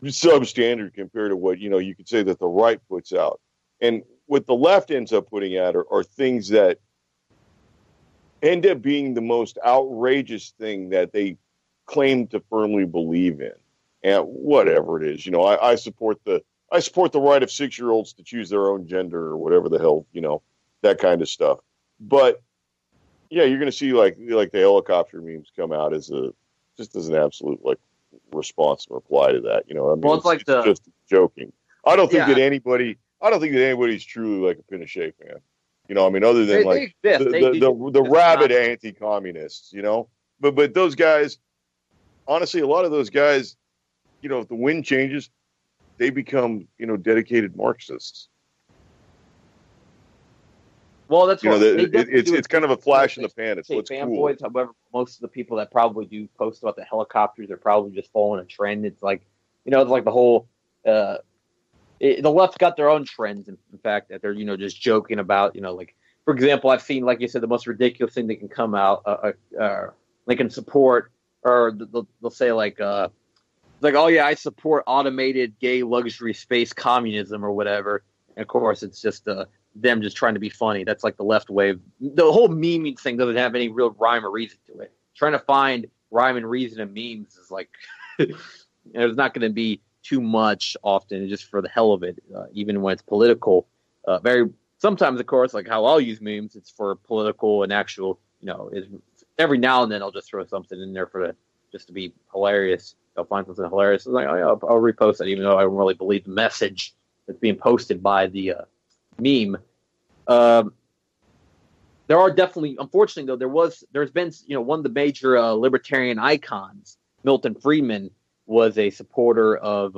Speaker 4: substandard compared to what, you know, you could say that the right puts out. And what the left ends up putting out are things that end up being the most outrageous thing that they claim to firmly believe in. And whatever it is, you know, I support the right of 6-year-olds to choose their own gender or whatever the hell, you know, that kind of stuff. But yeah, you're going to see like the helicopter memes come out as an absolute like response and reply to that. You know, I mean, it's just joking. I don't think that anybody's truly like a Pinochet fan. You know, I mean, other than the rabid anti-communists. You know, but those guys, honestly, a lot of those guys, you know, if the wind changes, they become, you know, dedicated Marxists.
Speaker 3: Well, that's
Speaker 4: what it's kind of a flash in the pan. It's what's cool.
Speaker 3: However, most of the people that probably do post about the helicopters are probably just following a trend. It's like, you know, it's like the whole the left's got their own trends. In fact, that they're, you know, just joking about, you know, like, for example, I've seen, like you said, the most ridiculous thing that can come out. They can support, or they'll say like, oh yeah, I support automated gay luxury space communism or whatever. And of course, it's just them just trying to be funny. That's like the left wave. The whole memeing thing doesn't have any real rhyme or reason to it. Trying to find rhyme and reason in memes is like, there's not going to be too much often, just for the hell of it, even when it's political. Sometimes, of course, like how I'll use memes, it's for political and actual, you know, every now and then I'll just throw something in there just to be hilarious. I'll find something hilarious. It's like, oh yeah, I'll repost that, even though I don't really believe the message that's being posted by the meme. There are definitely, unfortunately though, there's been, you know, one of the major libertarian icons, Milton Friedman, was a supporter of,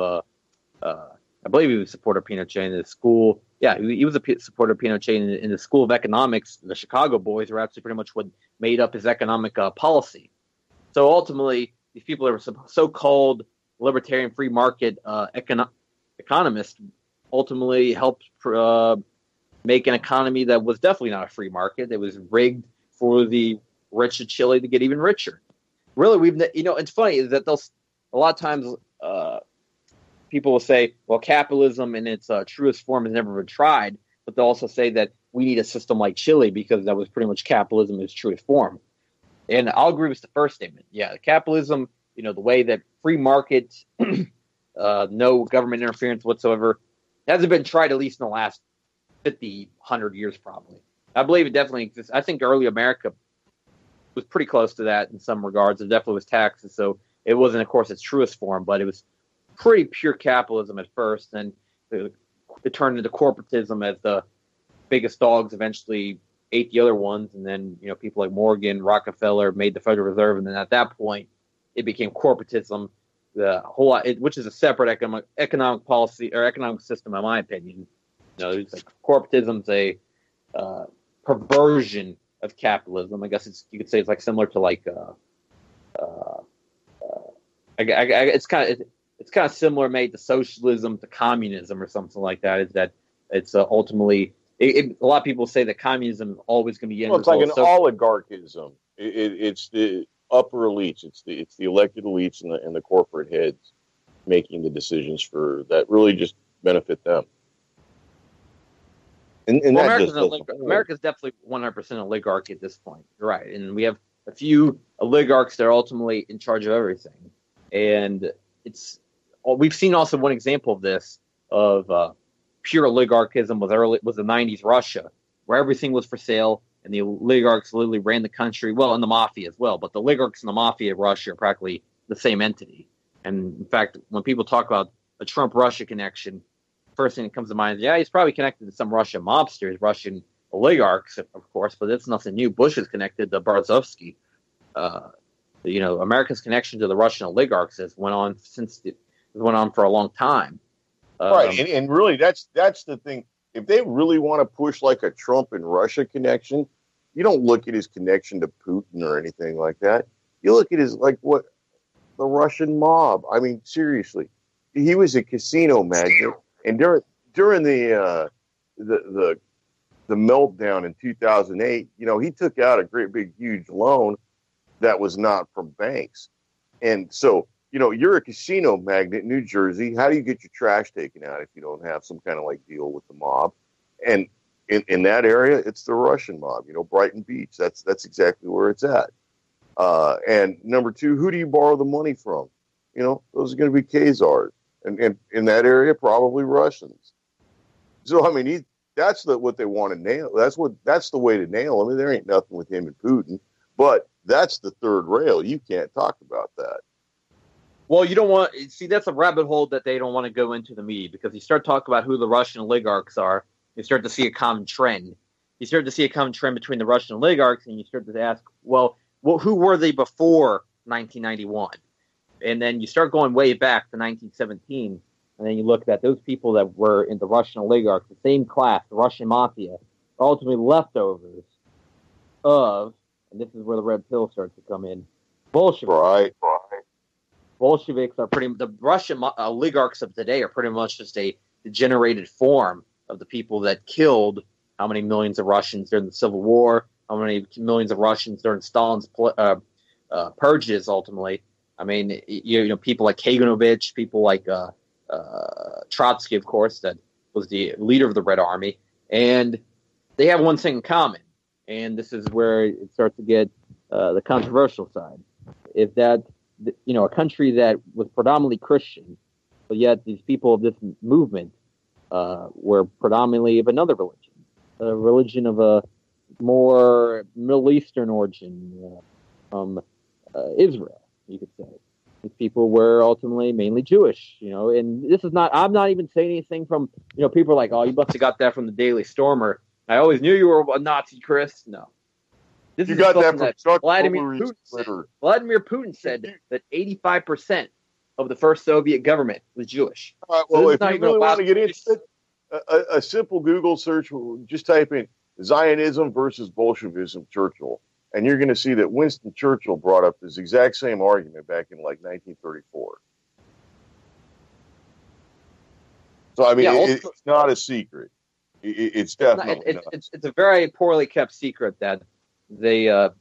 Speaker 3: I believe he was a supporter of Pinochet in the school. Yeah, he was a supporter of Pinochet in the School of Economics. The Chicago boys were actually pretty much what made up his economic policy. So ultimately, these people that were so-called libertarian free market economists ultimately helped make an economy that was definitely not a free market. It was rigged for the rich of Chile to get even richer. Really, it's funny is that a lot of times people will say, well, capitalism in its truest form has never been tried, but they'll also say that we need a system like Chile because that was pretty much capitalism in its truest form. And I'll agree with the first statement. Yeah, capitalism, you know, the way that free market, no government interference whatsoever, hasn't been tried at least in the last 50, 100 years probably. I believe it definitely exists. I think early America was pretty close to that in some regards. It definitely was taxes, so it wasn't, of course, its truest form, but it was pretty pure capitalism at first. Then it turned into corporatism as the biggest dogs eventually ate the other ones, and then, you know, people like Morgan, Rockefeller made the Federal Reserve, and then at that point it became corporatism, which is a separate economic policy or economic system, in my opinion. You know, it's like corporatism's a perversion of capitalism. I guess you could say it's like similar to like it's kind of similar, made to socialism, to communism, or something like that. Is that it's ultimately a lot of people say that communism is always going to be.
Speaker 4: Well, it's like an oligarchism. It's the upper elites. It's the elected elites and the corporate heads making the decisions that really just benefit them. And
Speaker 3: well, America's definitely 100% oligarchy at this point. You're right. And we have a few oligarchs that are ultimately in charge of everything. And we've seen also one example of this, of pure oligarchism was the 90s Russia, where everything was for sale and the oligarchs literally ran the country. Well, and the mafia as well. But the oligarchs and the mafia of Russia are practically the same entity. And in fact, when people talk about a Trump-Russia connection, first thing that comes to mind is, yeah, he's probably connected to some Russian mobsters, Russian oligarchs, of course, but that's nothing new. Bush is connected to Berezovsky. You know, America's connection to the Russian oligarchs went on for a long time.
Speaker 4: Right, and really, that's the thing. If they really want to push like a Trump and Russia connection, you don't look at his connection to Putin or anything like that. You look at his the Russian mob. I mean, seriously, he was a casino magnate, and during the meltdown in 2008, he took out a great big huge loan that was not from banks, and so. You're a casino magnate in New Jersey. How do you get your trash taken out if you don't have some kind of deal with the mob? And in that area, it's the Russian mob. Brighton Beach. That's exactly where it's at. And number two, who do you borrow the money from? Those are going to be Khazars, and in that area, probably Russians. So I mean, that's what they want to nail. That's the way to nail him. I mean, there ain't nothing with him and Putin, but that's the third rail. You can't talk about that.
Speaker 3: Well, you don't want see that's a rabbit hole that they don't want to go into the media, because you start talking about who the Russian oligarchs are, you start to see a common trend. You start to see a common trend between the Russian oligarchs, and you start to ask, well, who were they before 1991? And then you start going way back to 1917, and then you look at those people that were in the Russian oligarchs, the same class, the Russian mafia, are ultimately leftovers of, and this is where the red pill starts to come in, Bolsheviks.
Speaker 4: Right.
Speaker 3: Bolsheviks are the Russian oligarchs of today are pretty much just a degenerated form of the people that killed how many millions of Russians during the Civil War, how many millions of Russians during Stalin's purges, ultimately. I mean, people like Kaganovich, people like Trotsky, of course, that was the leader of the Red Army. And they have one thing in common, and this is where it starts to get the controversial side, is that a country that was predominantly Christian, but yet these people of this movement were predominantly of another religion, a religion of a more Middle Eastern origin, from Israel, you could say. These people were ultimately mainly Jewish, and this is not, I'm not even saying anything from, people are like, oh, you must have got that from the Daily Stormer. I always knew you were a Nazi, Chris. No. This
Speaker 4: you got that from
Speaker 3: Vladimir Putin said that 85% of the first Soviet government was Jewish.
Speaker 4: All right, well, if you really want to get into it, a simple Google search will just type in Zionism versus Bolshevism, Churchill, and you're going to see that Winston Churchill brought up this exact same argument back in 1934. So, I mean, it's not a secret. It's definitely not.
Speaker 3: It's a very poorly kept secret that the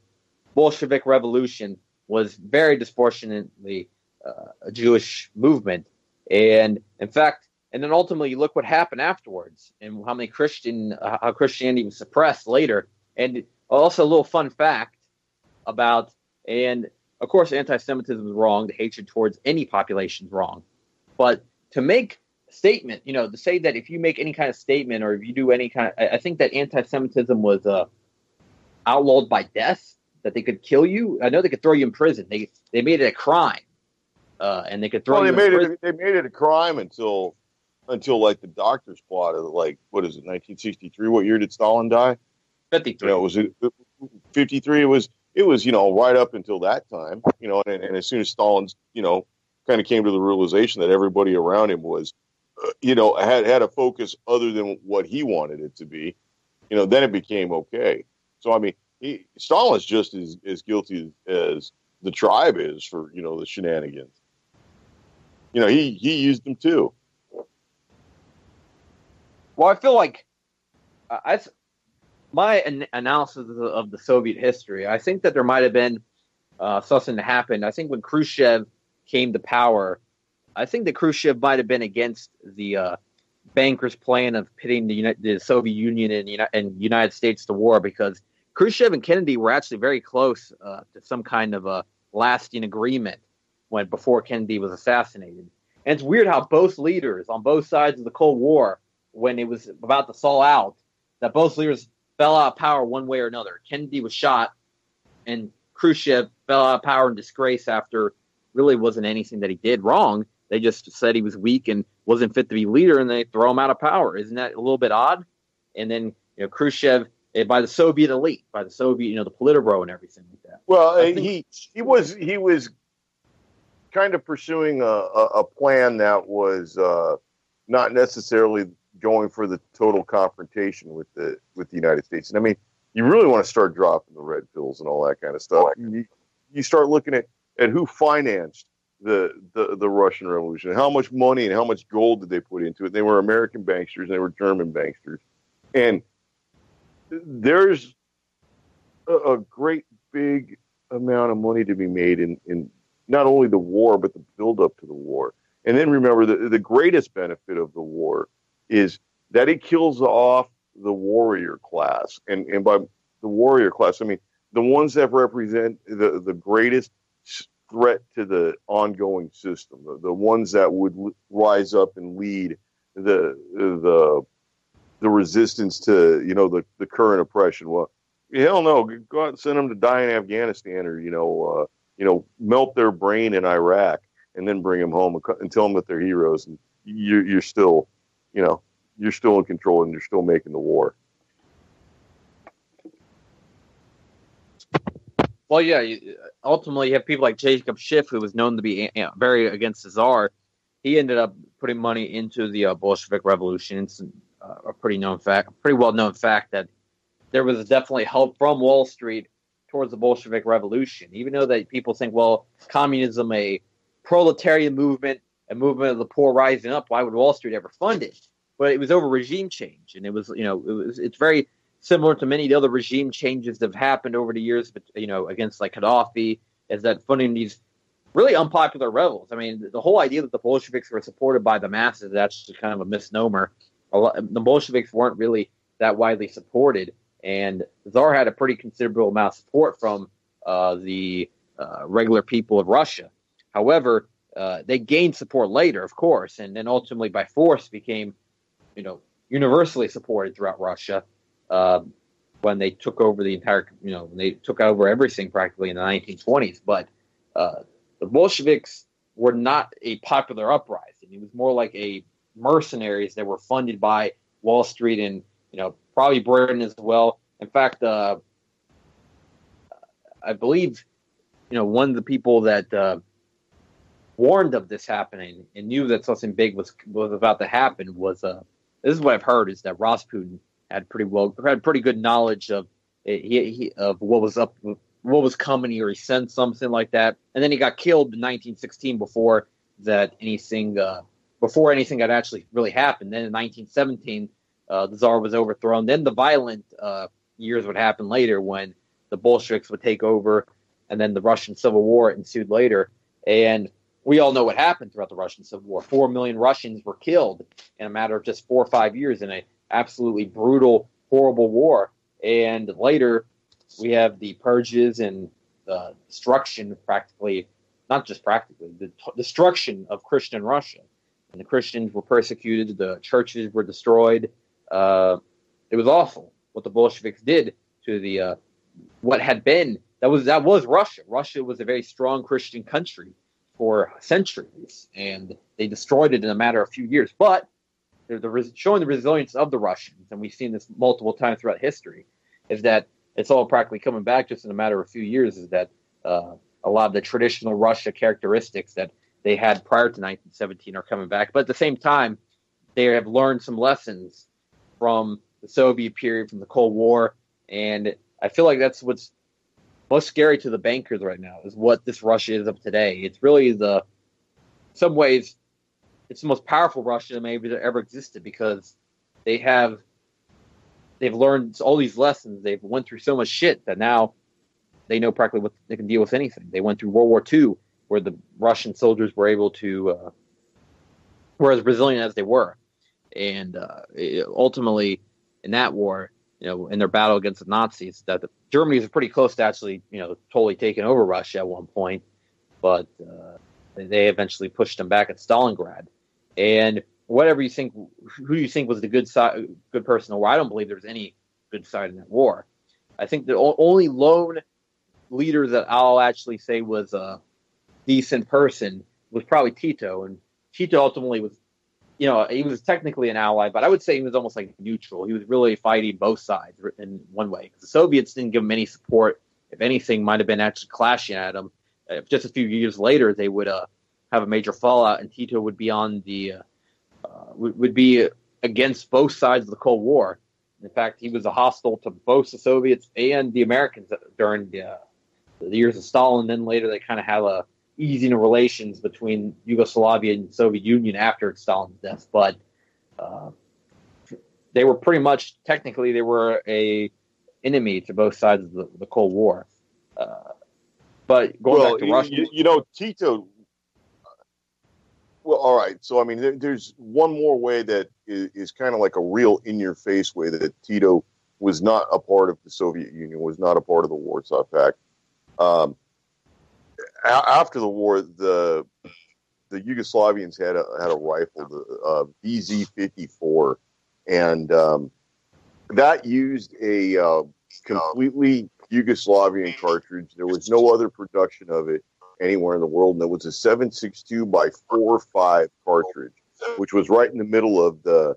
Speaker 3: Bolshevik Revolution was very disproportionately a Jewish movement. And in fact, and then ultimately you look what happened afterwards and how Christianity was suppressed later. And also a little fun fact about, and of course anti-Semitism is wrong, the hatred towards any population is wrong. But to make a statement, to say that if you make any kind of statement or if you do any kind of, I think that anti-Semitism was outlawed by death, that they could kill you. I know they could throw you in prison. They made it a crime, and they could throw you in prison.
Speaker 4: They made it a crime until like the doctors plotted, like, what is it, 1963? What year did Stalin die?
Speaker 3: 53.
Speaker 4: Was it 53? It was right up until that time, and as soon as Stalin's kind of came to the realization that everybody around him was had a focus other than what he wanted it to be, then it became okay. So, I mean, Stalin's just as guilty as the tribe is for, the shenanigans. He used them too.
Speaker 3: Well, I feel like my analysis of the Soviet history, I think that there might have been something that happened. I think when Khrushchev came to power, I think that Khrushchev might have been against the bankers' plan of pitting the Soviet Union and United States to war, because Khrushchev and Kennedy were actually very close to some kind of a lasting agreement before Kennedy was assassinated. And it's weird how both leaders on both sides of the Cold War, when it was about to stall out, that both leaders fell out of power one way or another. Kennedy was shot, and Khrushchev fell out of power in disgrace after really wasn't anything that he did wrong. They just said he was weak and wasn't fit to be leader, and they throw him out of power. Isn't that a little bit odd? And then Khrushchev, by the Soviet elite, by the Soviet, the Politburo and everything like that.
Speaker 4: Well, he was kind of pursuing a plan that was not necessarily going for the total confrontation with the United States. And I mean, you really want to start dropping the red pills and all that kind of stuff. You start looking at who financed the Russian Revolution, how much money and how much gold did they put into it. They were American banksters and they were German banksters. And there's a great big amount of money to be made in not only the war, but the build up to the war. And then remember, the greatest benefit of the war is that it kills off the warrior class. And by the warrior class, I mean the ones that represent the greatest threat to the ongoing system, the ones that would rise up and lead the resistance to, you know, the current oppression. Well, hell no, go out and send them to die in Afghanistan, or melt their brain in Iraq and then bring them home and tell them that they're heroes, and you're still in control and you're still making the war.
Speaker 3: Well, yeah, ultimately you have people like Jacob Schiff, who was known to be very against the Tsar. He ended up putting money into the Bolshevik Revolution. It's a pretty well known fact that there was definitely help from Wall Street towards the Bolshevik Revolution. Even though that people think, well, communism, a proletarian movement, a movement of the poor rising up, why would Wall Street ever fund it? But it was over regime change, and it's very similar to many of the other regime changes that have happened over the years, against like Gaddafi, is that funding these really unpopular rebels. I mean, the whole idea that the Bolsheviks were supported by the masses, that's just kind of a misnomer. The Bolsheviks weren't really that widely supported, and the Tsar had a pretty considerable amount of support from the regular people of Russia. However, they gained support later, of course, and then ultimately by force became, universally supported throughout Russia. When they took over the entire, when they took over everything practically in the 1920s. But the Bolsheviks were not a popular uprising. It was more like a mercenaries that were funded by Wall Street and, probably Britain as well. In fact, I believe, one of the people that warned of this happening and knew that something big was about to happen was, this is what I've heard, is that Rasputin had pretty good knowledge of of what was coming, or he sensed something like that, and then he got killed in 1916 before anything had actually really happened. Then in 1917, the Tsar was overthrown. Then the violent years would happen later when the Bolsheviks would take over, and then the Russian Civil War ensued later. And we all know what happened throughout the Russian Civil War. 4 million Russians were killed in a matter of just 4 or 5 years in a absolutely brutal, horrible war. And later, we have the purges and the destruction, the destruction of Christian Russia. And the Christians were persecuted, the churches were destroyed. It was awful what the Bolsheviks did to the what had been, that was Russia. Russia was a very strong Christian country for centuries, and they destroyed it in a matter of a few years. But showing the resilience of the Russians, and we've seen this multiple times throughout history, is that it's all practically coming back just in a matter of a few years, is that a lot of the traditional Russia characteristics that they had prior to 1917 are coming back. But at the same time, they have learned some lessons from the Soviet period, from the Cold War, and I feel like that's what's most scary to the bankers right now, is what this Russia is of today. It's really in some ways, it's the most powerful Russia that maybe ever existed, because they've learned all these lessons. They've went through so much shit that now they know practically what they can deal with anything. They went through World War II, where the Russian soldiers were able to, were as resilient as they were. And ultimately, in that war, in their battle against the Nazis, that Germany was pretty close to actually, totally taking over Russia at one point. But they eventually pushed them back at Stalingrad. And whatever you think, who you think was the good person in the war, I don't believe there was any good side in that war. I think the only lone leader that I'll actually say was a decent person was probably Tito. And Tito ultimately was, he was technically an ally, but I would say he was almost like neutral. He was really fighting both sides in one way. The Soviets didn't give him any support. If anything, might have been actually clashing at him. Just a few years later, they would have a major fallout, and Tito would be on the would be against both sides of the Cold War. In fact, he was a hostile to both the Soviets and the Americans during the years of Stalin. Then later they kind of had a easing of relations between Yugoslavia and the Soviet Union after Stalin's death. But they were pretty much, technically, they were a enemy to both sides of the Cold War. But going back to Russia,
Speaker 4: Tito. Well, all right. So, I mean, there's one more way that is kind of like a real in-your-face way that Tito was not a part of the Soviet Union, was not a part of the Warsaw Pact. After the war, the Yugoslavians had a rifle, the BZ-54, and that used a completely Yugoslavian cartridge. There was no other production of it anywhere in the world, and it was a 7.62 by 4.5 cartridge, which was right in the middle of the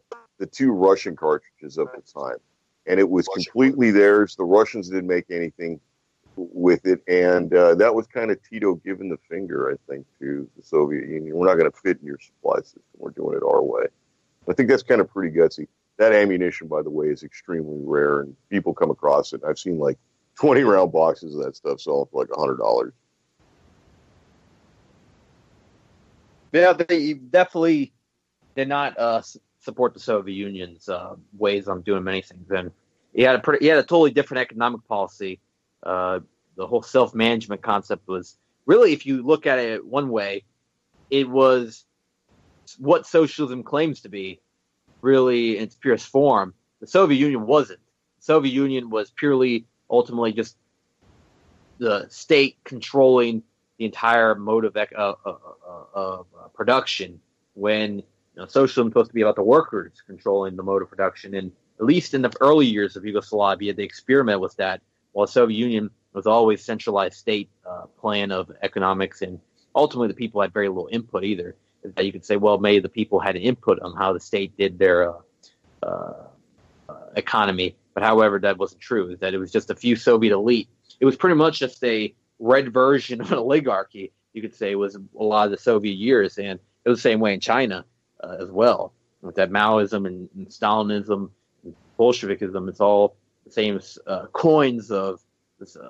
Speaker 4: two Russian cartridges of the time, and it was completely theirs. The Russians didn't make anything with it, and that was kind of Tito giving the finger, I think, to the Soviet Union. We're not going to fit in your supply system. We're doing it our way. I think that's kind of pretty gutsy. That ammunition, by the way, is extremely rare, and people come across it. I've seen like 20-round boxes of that stuff selling for like $100.
Speaker 3: Yeah, they definitely did not support the Soviet Union's ways on doing many things. And he had a totally different economic policy. The whole self-management concept was really, if you look at it one way, it was what socialism claims to be, really in its purest form. The Soviet Union wasn't. The Soviet Union was purely, ultimately, just the state controlling the entire mode of production, when socialism is supposed to be about the workers controlling the mode of production. And at least in the early years of Yugoslavia, they experimented with that, while the Soviet Union was always centralized state plan of economics, and ultimately the people had very little input either. That you could say, well, maybe the people had an input on how the state did their economy, but however, that wasn't true. That it was just a few Soviet elite. It was pretty much just a red version of an oligarchy, you could say, was a lot of the Soviet years, and it was the same way in China as well. With that Maoism and Stalinism, and Bolshevikism, it's all the same coins of.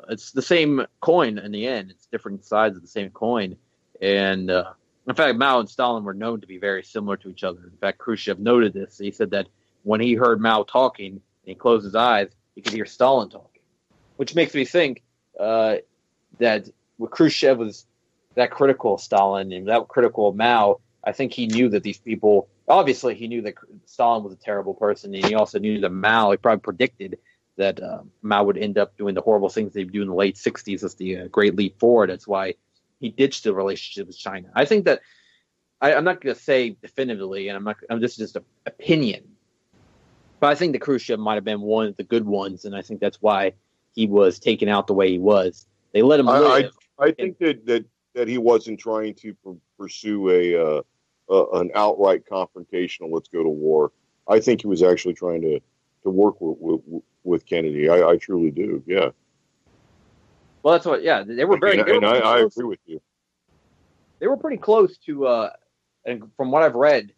Speaker 3: It's the same coin in the end. It's different sides of the same coin, and in fact, Mao and Stalin were known to be very similar to each other. In fact, Khrushchev noted this. He said that when he heard Mao talking and he closed his eyes, he could hear Stalin talking, which makes me think that when Khrushchev was that critical of Stalin and that critical of Mao, I think he knew that these people, obviously he knew that Stalin was a terrible person, and he also knew that Mao, he probably predicted that Mao would end up doing the horrible things they do in the late 60s as the Great Leap Forward. That's why he ditched the relationship with China. I think that, I'm not going to say definitively, and this is just an opinion, but I think that Khrushchev might have been one of the good ones, and I think that's why he was taken out the way he was. They let him live.
Speaker 4: I think that he wasn't trying to pursue an outright confrontational, let's go to war. I think he was actually trying to work with Kennedy. I truly do, yeah.
Speaker 3: Well, that's what. Yeah, they were very.
Speaker 4: I agree with you.
Speaker 3: They were pretty close to, and from what I've read,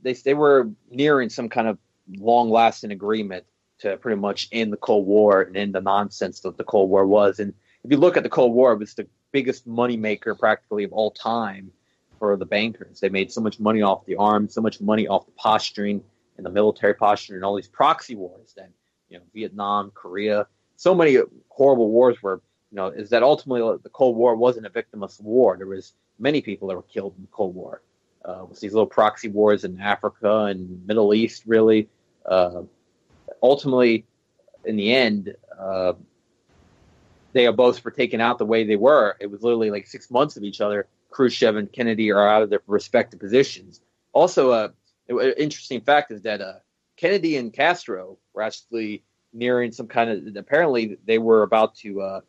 Speaker 3: they were nearing some kind of long-lasting agreement to pretty much end the Cold War and end the nonsense that the Cold War was. And if you look at the Cold War, it was the biggest moneymaker practically of all time for the bankers. They made so much money off the arms, so much money off the posturing and the military posturing, and all these proxy wars. Then Vietnam, Korea, so many horrible wars were. Is that ultimately the Cold War wasn't a victimless war. There was many people that were killed in the Cold War. With these little proxy wars in Africa and Middle East, really. Ultimately, in the end, they are both were taken out the way they were. It was literally like 6 months of each other. Khrushchev and Kennedy are out of their respective positions. Also, an interesting fact is that Kennedy and Castro were actually nearing some kind of. Apparently, they were about to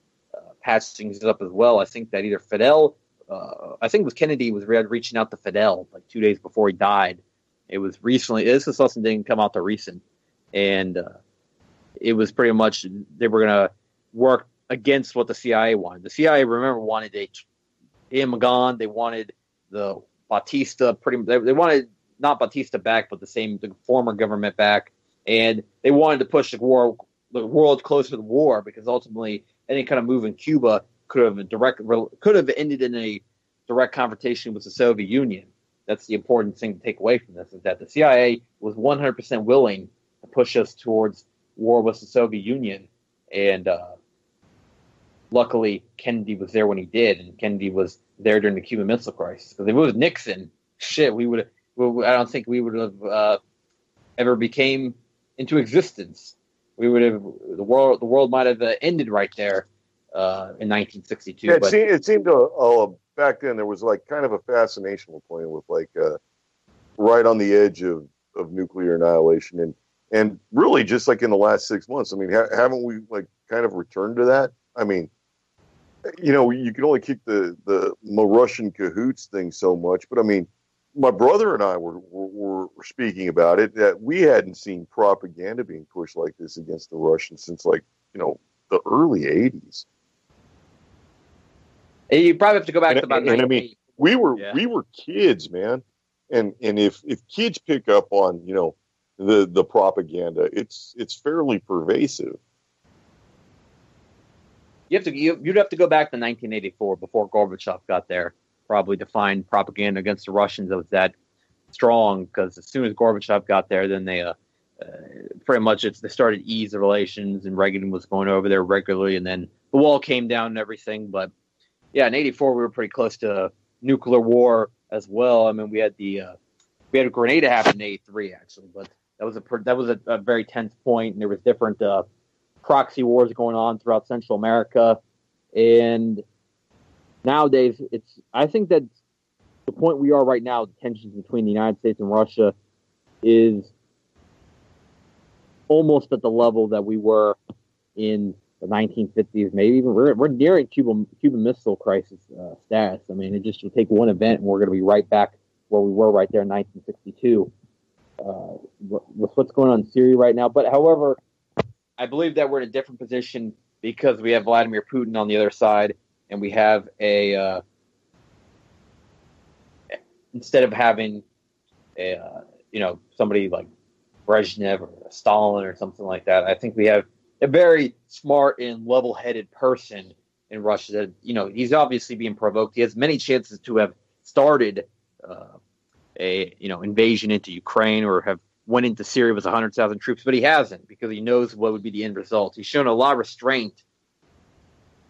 Speaker 3: patch things up as well. I think that either Fidel, I think it was Kennedy, was reaching out to Fidel like 2 days before he died. It was recently. This is something that didn't come out the recent, and it was pretty much they were going to work against what the CIA wanted. The CIA, remember, wanted him gone. They wanted the Batista. They wanted not Batista back, but the former government back, and they wanted to push the world closer to the war, because ultimately any kind of move in Cuba could have ended in a direct confrontation with the Soviet Union. That's the important thing to take away from this, is that the CIA was 100% willing to push us towards war with the Soviet Union, and luckily Kennedy was there when he did, and Kennedy was there during the Cuban Missile Crisis. Because if it was Nixon, I don't think we would have ever became into existence. The world might have ended right there in 1962.
Speaker 4: Yeah, it seemed back then there was like kind of a fascination with playing with like right on the edge of nuclear annihilation, and really just like in the last 6 months. I mean, haven't we like kind of returned to that? I mean, you know, you can only kick the Russian cahoots thing so much, but I mean, my brother and I were speaking about it, that we hadn't seen propaganda being pushed like this against the Russians since, like, you know, the early 80s.
Speaker 3: You probably have to go back to about 1980.
Speaker 4: I mean, we were kids, man. And if kids pick up on, you know, the propaganda, it's fairly pervasive.
Speaker 3: You'd have to go back to 1984 before Gorbachev got there, probably to find propaganda against the Russians that was that strong. Because as soon as Gorbachev got there, then they pretty much they started to ease the relations, and Reagan was going over there regularly, and then the wall came down and everything. But yeah, in '84 we were pretty close to nuclear war as well. I mean, we had a Grenada happen in '83 actually, but that was a very tense point, and there was different proxy wars going on throughout Central America. And nowadays, I think that the point we are right now, the tensions between the United States and Russia is almost at the level that we were in the 1950s, maybe even we're nearing Cuban Missile Crisis status. I mean, it just will take one event, and we're going to be right back where we were right there in 1962 with what's going on in Syria right now. But however, I believe that we're in a different position because we have Vladimir Putin on the other side, and we have instead of having somebody like Brezhnev or Stalin or something like that, I think we have a very smart and level-headed person in Russia that, you know, he's obviously being provoked. He has many chances to have started invasion into Ukraine or have went into Syria with 100,000 troops, but he hasn't, because he knows what would be the end result. He's shown a lot of restraint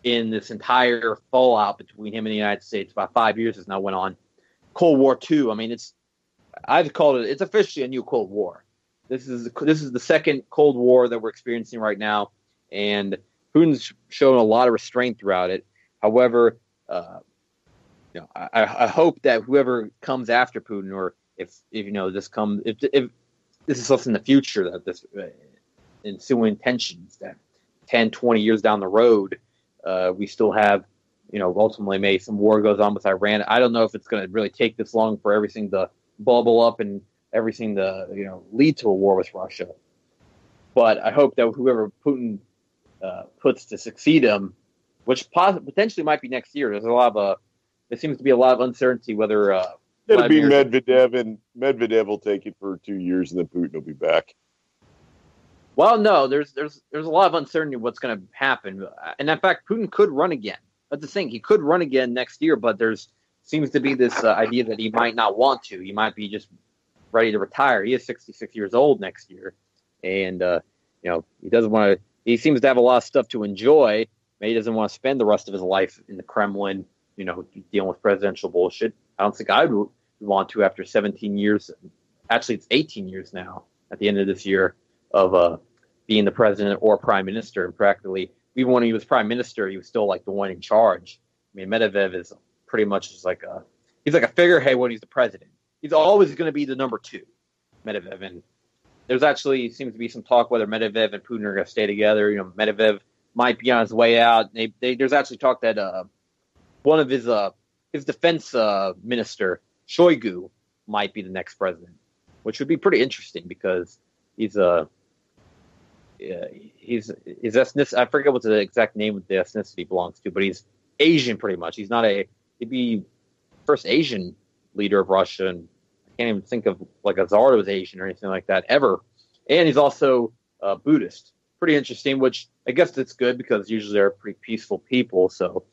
Speaker 3: in this entire fallout between him and the United States. About 5 years has now went on. Cold War II. I mean, it's officially a new Cold War. This is the second Cold War that we're experiencing right now, and Putin's shown a lot of restraint throughout it. However, I hope that whoever comes after Putin, or if this is something in the future, that this ensuing tensions, that 10, 20 years down the road, we still have, ultimately maybe some war goes on with Iran. I don't know if it's going to really take this long for everything to bubble up and everything to, lead to a war with Russia. But I hope that whoever Putin puts to succeed him, which potentially might be next year, there seems to be a lot of uncertainty whether
Speaker 4: it'll be Medvedev, and Medvedev will take it for 2 years, and then Putin will be back.
Speaker 3: Well, no, there's a lot of uncertainty what's going to happen, and in fact, Putin could run again. That's the thing; he could run again next year, but seems to be this idea that he might not want to. He might be just ready to retire. He is 66 years old next year, and he doesn't want to. He seems to have a lot of stuff to enjoy. Maybe he doesn't want to spend the rest of his life in the Kremlin, dealing with presidential bullshit. I don't think I would want to after 17 years. Actually, it's 18 years now at the end of this year of being the president or prime minister. And practically, even when he was prime minister, he was still like the one in charge. I mean, Medvedev is pretty much just he's like a figurehead when he's the president. He's always going to be the number two, Medvedev. And there's actually seems to be some talk whether Medvedev and Putin are going to stay together. Medvedev might be on his way out. There's actually talk that one of his defense minister, Shoigu, might be the next president, which would be pretty interesting because he's ethnicity. I forget what the exact name of the ethnicity belongs to, but he's Asian pretty much. He'd be first Asian leader of Russia in can't even think of like a czar that was Asian or anything like that ever. And he's also Buddhist. Pretty interesting, which I guess that's good because usually they're pretty peaceful people. So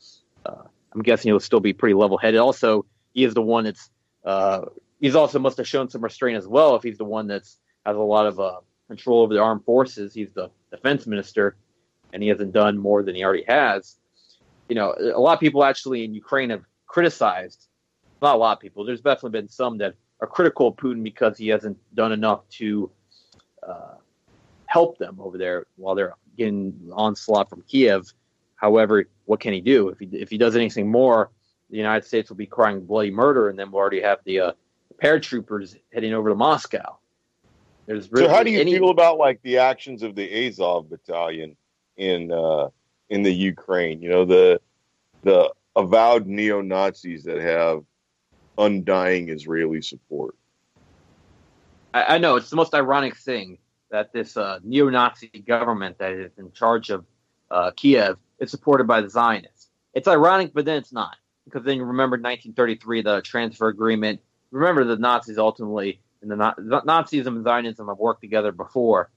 Speaker 3: I'm guessing he'll still be pretty level-headed. Also, he is the one that's he's also must have shown some restraint as well if he's the one that's has a lot of control over the armed forces. He's the defense minister, and he hasn't done more than he already has. You know, a lot of people actually in Ukraine have criticized, not a lot of people, there's definitely been some that are critical of Putin because he hasn't done enough to help them over there while they're getting onslaught from Kiev. However, what can he do? If he does anything more, the United States will be crying bloody murder, and then we'll already have the paratroopers heading over to Moscow. There's really
Speaker 4: so how do you feel about like the actions of the Azov battalion in the Ukraine? You know, the avowed neo-Nazis that have undying Israeli support.
Speaker 3: I know it's the most ironic thing that this neo-Nazi government that is in charge of Kiev is supported by the Zionists. It's ironic, but then it's not, because then you remember 1933, the transfer agreement. Remember, the Nazis ultimately, and the Nazism and Zionism have worked together before,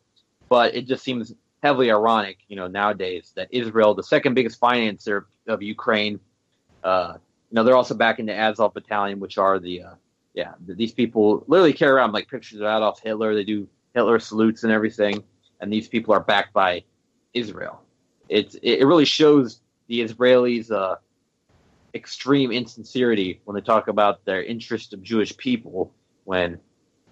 Speaker 3: but it just seems heavily ironic, you know, nowadays that Israel, the second biggest financer of Ukraine, they're also backing the Azov Battalion, which are these people literally carry around like pictures of Adolf Hitler. They do Hitler salutes and everything, and these people are backed by Israel. It really shows the Israelis' extreme insincerity when they talk about their interest of Jewish people. When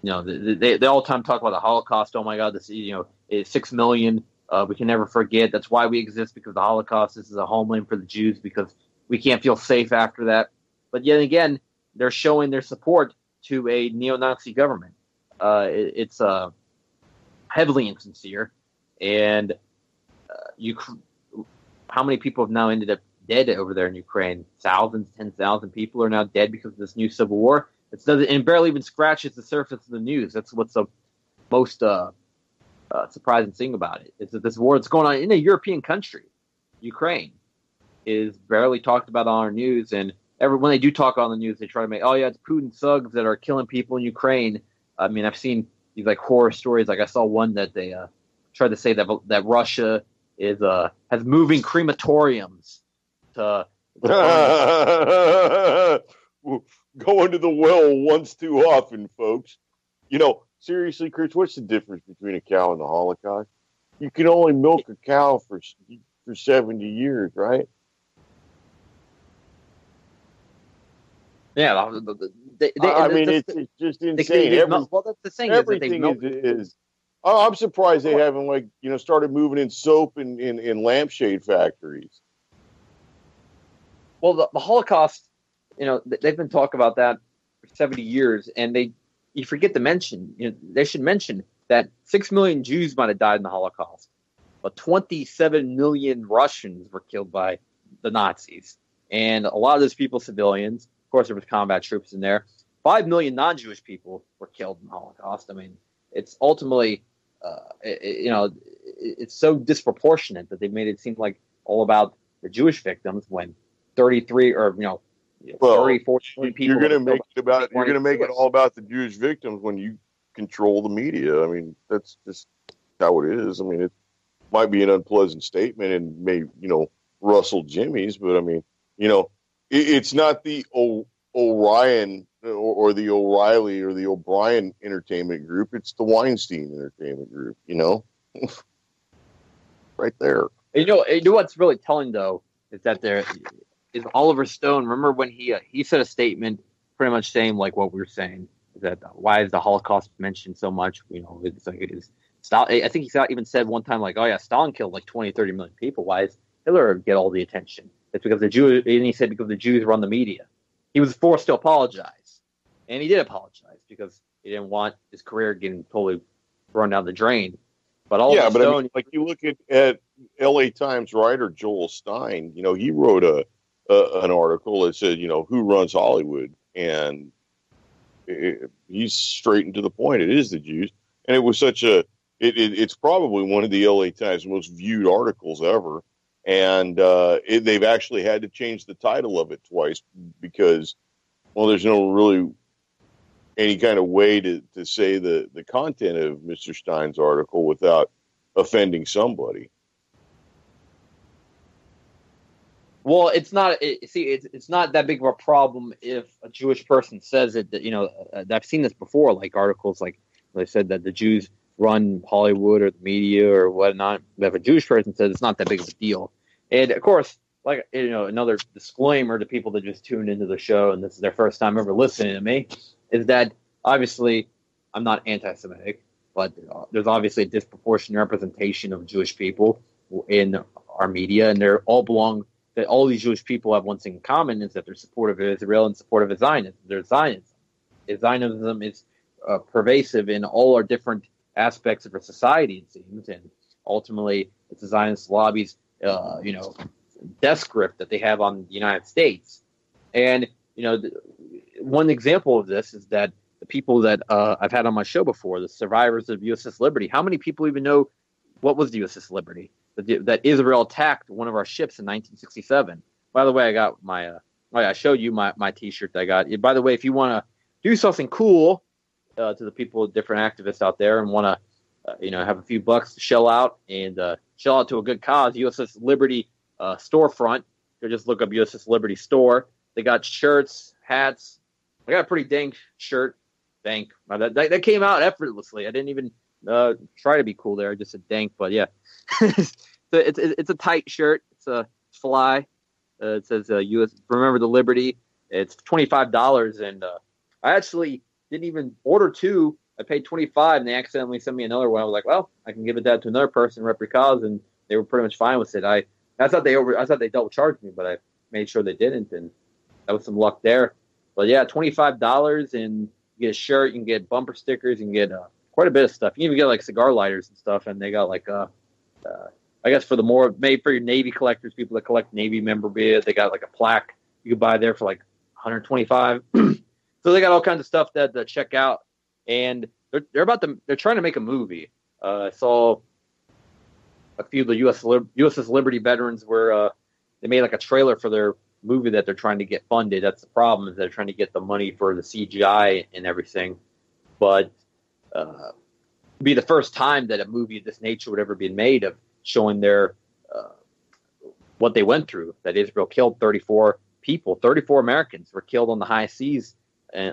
Speaker 3: they all the time talk about the Holocaust. Oh my God, this is 6 million. We can never forget. That's why we exist, because the Holocaust. This is a homeland for the Jews because we can't feel safe after that. But yet again, they're showing their support to a neo-Nazi government. It's heavily insincere, and how many people have now ended up dead over there in Ukraine? Thousands, 10,000 people are now dead because of this new civil war. It barely even scratches the surface of the news. That's what's the most surprising thing about it, is that this war that's going on in a European country, Ukraine, is barely talked about on our news. And when they do talk on the news, they try to make, oh yeah, it's Putin thugs that are killing people in Ukraine. I mean, I've seen these like horror stories. Like I saw one that they tried to say that Russia has moving crematoriums to
Speaker 4: going to the well once too often, folks. You know, seriously, Chris, what's the difference between a cow and the Holocaust? You can only milk a cow for 70 years, right?
Speaker 3: Yeah,
Speaker 4: it's just insane.
Speaker 3: That's the thing.
Speaker 4: Everything is. I'm surprised they haven't started moving in soap in lampshade factories.
Speaker 3: Well, the Holocaust, they've been talking about that for 70 years, and you forget to mention, they should mention that 6 million Jews might have died in the Holocaust, but 27 million Russians were killed by the Nazis, and a lot of those people civilians. Of course, there was combat troops in there. 5 million non-Jewish people were killed in the Holocaust. I mean, it's ultimately, it's so disproportionate that they made it seem like all about the Jewish victims when 33 or 30, 40 people.
Speaker 4: You're going to make it all about the Jewish victims when you control the media. I mean, that's just how it is. I mean, it might be an unpleasant statement and may rustle jimmies, but I mean, it's not the Orion or the O'Reilly or the O'Brien entertainment group. It's the Weinstein entertainment group, right there.
Speaker 3: You know what's really telling, though, is that there is Oliver Stone. Remember when he said a statement pretty much saying like what we were saying, that why is the Holocaust mentioned so much? It's like it is. I think he even said one time like, oh yeah, Stalin killed like 20, 30 million people. Why does Hitler get all the attention? It's because the Jews, and he said because the Jews run the media. He was forced to apologize. And he did apologize because he didn't want his career getting totally thrown down the drain. But Stone,
Speaker 4: you look at LA Times writer Joel Stein, he wrote an article that said, who runs Hollywood? And he's straight and to the point. It is the Jews. And it was it's probably one of the LA Times most viewed articles ever. And they've actually had to change the title of it twice because, there's no really any kind of way to say the content of Mr. Stein's article without offending somebody.
Speaker 3: Well, it's not. It's not that big of a problem if a Jewish person says it. I've seen this before, like articles like they said that the Jews run Hollywood or the media or whatnot. But if a Jewish person says, it's not that big of a deal. And of course, like another disclaimer to people that just tuned into the show and this is their first time ever listening to me, is that obviously I'm not anti-Semitic, but there's obviously a disproportionate representation of Jewish people in our media, and they're all belong. That all these Jewish people have one thing in common, is that they're supportive of Israel and supportive of Zionism. They're Zionists. Zionism is pervasive in all our different aspects of our society, it seems, and ultimately it's the Zionist lobby's, death grip that they have on the United States. And one example of this is that the people that I've had on my show before, the survivors of USS Liberty, how many people even know what was the USS Liberty? That Israel attacked one of our ships in 1967. By the way, I got I showed you my T-shirt that I got. By the way, if you want to do something cool to the people, different activists out there, and want to, have a few bucks to shell out and shell out to a good cause, USS Liberty storefront. You just look up USS Liberty store. They got shirts, hats. I got a pretty dank shirt. Dank. That came out effortlessly. I didn't even try to be cool there. I just said dank, but yeah. It's a tight shirt. It's a fly. It says U.S. Remember the Liberty. It's $25, and I actually didn't even order two. I paid $25, and they accidentally sent me another one. I was like, well, I can give it that to another person, rep your cause, and they were pretty much fine with it. I thought they double charged me, but I made sure they didn't, and that was some luck there. But yeah, $25, and you get a shirt, you can get bumper stickers, you can get quite a bit of stuff. You can even get like cigar lighters and stuff, and they got like I guess for the more made for your Navy collectors, people that collect Navy memorabilia, they got like a plaque you could buy there for like $125. So they got all kinds of stuff that check out, and they're trying to make a movie. I saw a few of the USS Liberty veterans were they made like a trailer for their movie that they're trying to get funded. That's the problem, is they're trying to get the money for the CGI and everything, but be the first time that a movie of this nature would ever be made of showing their what they went through. That Israel killed 34 people, 34 Americans were killed on the high seas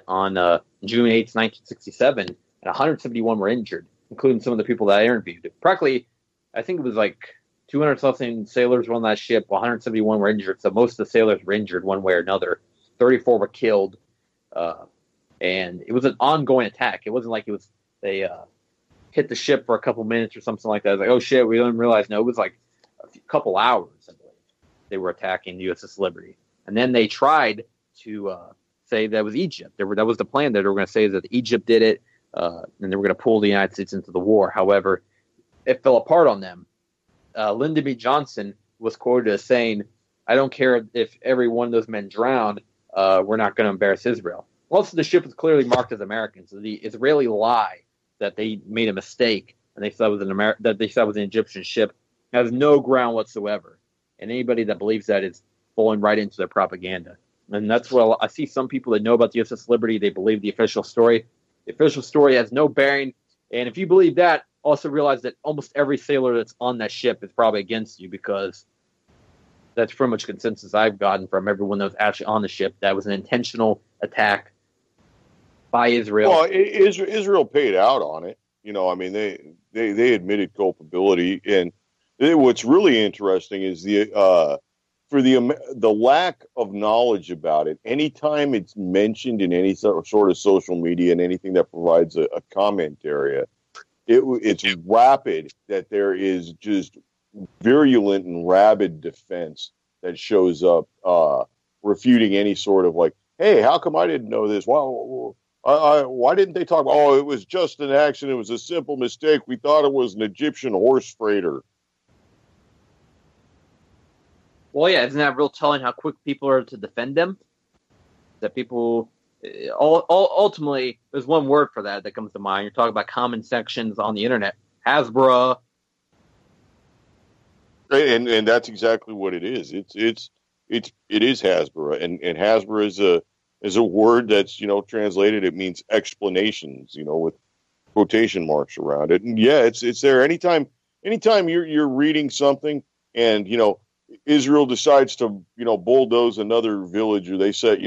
Speaker 3: on June 8th, 1967, and 171 were injured, including some of the people that I interviewed. Practically, I think it was like 200 something sailors were on that ship, 171 were injured, so most of the sailors were injured one way or another. 34 were killed, and it was an ongoing attack. It wasn't like they hit the ship for a couple minutes or something like that. I was like, oh shit, we didn't realize. No, it was like a couple hours, I believe, they were attacking the USS Liberty. And then they tried to say that was Egypt. That was the plan, that they were going to say that Egypt did it, and they were going to pull the United States into the war. However, it fell apart on them. Lyndon B. Johnson was quoted as saying, I don't care if every one of those men drowned, we're not going to embarrass Israel. Also, the ship was clearly marked as American, so the Israeli lie that they made a mistake and they thought it was an Egyptian ship has no ground whatsoever. And anybody that believes that is falling right into their propaganda. And that's what I see some people that know about the USS Liberty, they believe the official story. The official story has no bearing. And if you believe that, also realize that almost every sailor that's on that ship is probably against you, because that's pretty much consensus I've gotten from everyone that was actually on the ship. That was an intentional attack by Israel.
Speaker 4: Well, Israel paid out on it. I mean, they admitted culpability, and what's really interesting is the lack of knowledge about it. Anytime it's mentioned in any sort of social media and anything that provides a comment area, it's rapid that there is just virulent and rabid defense that shows up, refuting any sort of like, hey, how come I didn't know this? Well, why didn't they talk about, it was just an accident. It was a simple mistake. We thought it was an Egyptian horse freighter.
Speaker 3: Well, yeah, isn't that real telling how quick people are to defend them? That people, ultimately, there's one word for that comes to mind. You're talking about comment sections on the internet. Hasbro.
Speaker 4: And that's exactly what it is. It is Hasbro, and Hasbro is is a word that's, translated, it means explanations, with quotation marks around it. And yeah, it's there. Anytime you're reading something and, Israel decides to, bulldoze another village, or they set,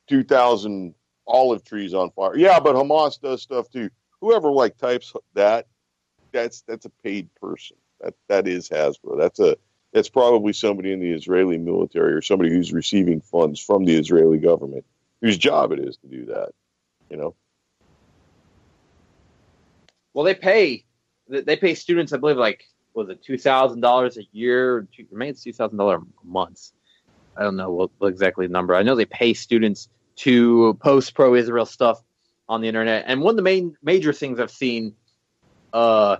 Speaker 4: 2,000 olive trees on fire. Yeah, but Hamas does stuff too. Whoever types that's a paid person. That is Hasbro. That's probably somebody in the Israeli military or somebody who's receiving funds from the Israeli government, whose job it is to do that.
Speaker 3: Well, they pay students, I believe, was it $2,000 a year? Maybe it's $2,000 a month. I don't know what exactly the number. I know they pay students to post pro-Israel stuff on the internet. And one of the major things I've seen, there's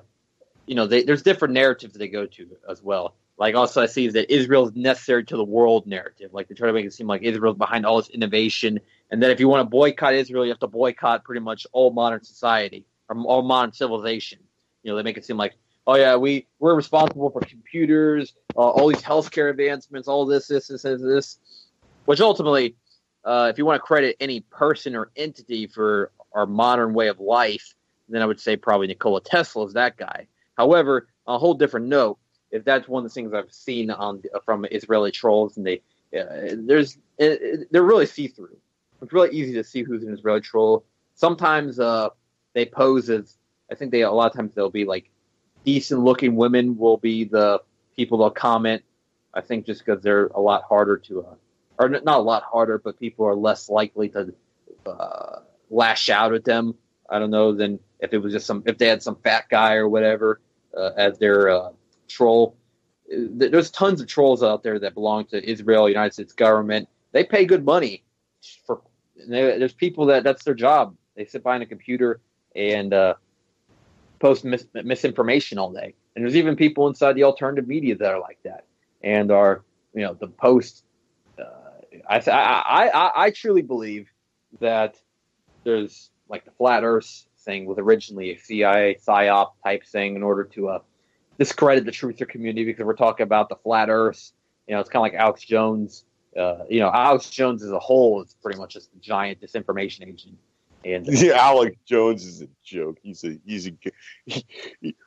Speaker 3: different narratives they go to as well. Also I see that Israel is necessary to the world narrative. They try to make it seem like Israel's behind all this innovation, and that if you want to boycott Israel, you have to boycott pretty much all modern society or all modern civilization. They make it seem like, oh yeah, we're responsible for computers, all these healthcare advancements, all this, which ultimately, if you want to credit any person or entity for our modern way of life, then I would say probably Nikola Tesla is that guy. However, on a whole different note, if that's one of the things I've seen from Israeli trolls, and they're really see-through. It's really easy to see who's an Israeli troll. Sometimes they pose as, I think a lot of times they'll be decent-looking women will be the people they'll comment. I think just because they're a lot harder to, or not a lot harder, but people are less likely to lash out at them. I don't know, than if it was just if they had some fat guy or whatever as their troll. There's tons of trolls out there that belong to Israel, United States government. They pay good money for. There's people that's their job. They sit behind a computer and post misinformation all day. And there's even people inside the alternative media that are like that and are, the post. I truly believe that there's the flat Earth thing was originally a CIA psyop type thing in order to discredit the truther community, because we're talking about the flat Earth. It's kind of like Alex Jones. Alex Jones as a whole is pretty much just a giant disinformation agent. And
Speaker 4: Alex Jones is a joke.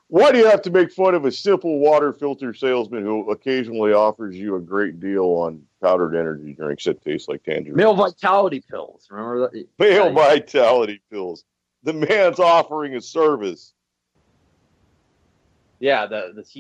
Speaker 4: Why do you have to make fun of a simple water filter salesman who occasionally offers you a great deal on powdered energy drinks that taste like tangerine?
Speaker 3: Male vitality pills. Remember that?
Speaker 4: Male vitality pills. The man's offering a service.
Speaker 3: Yeah, it's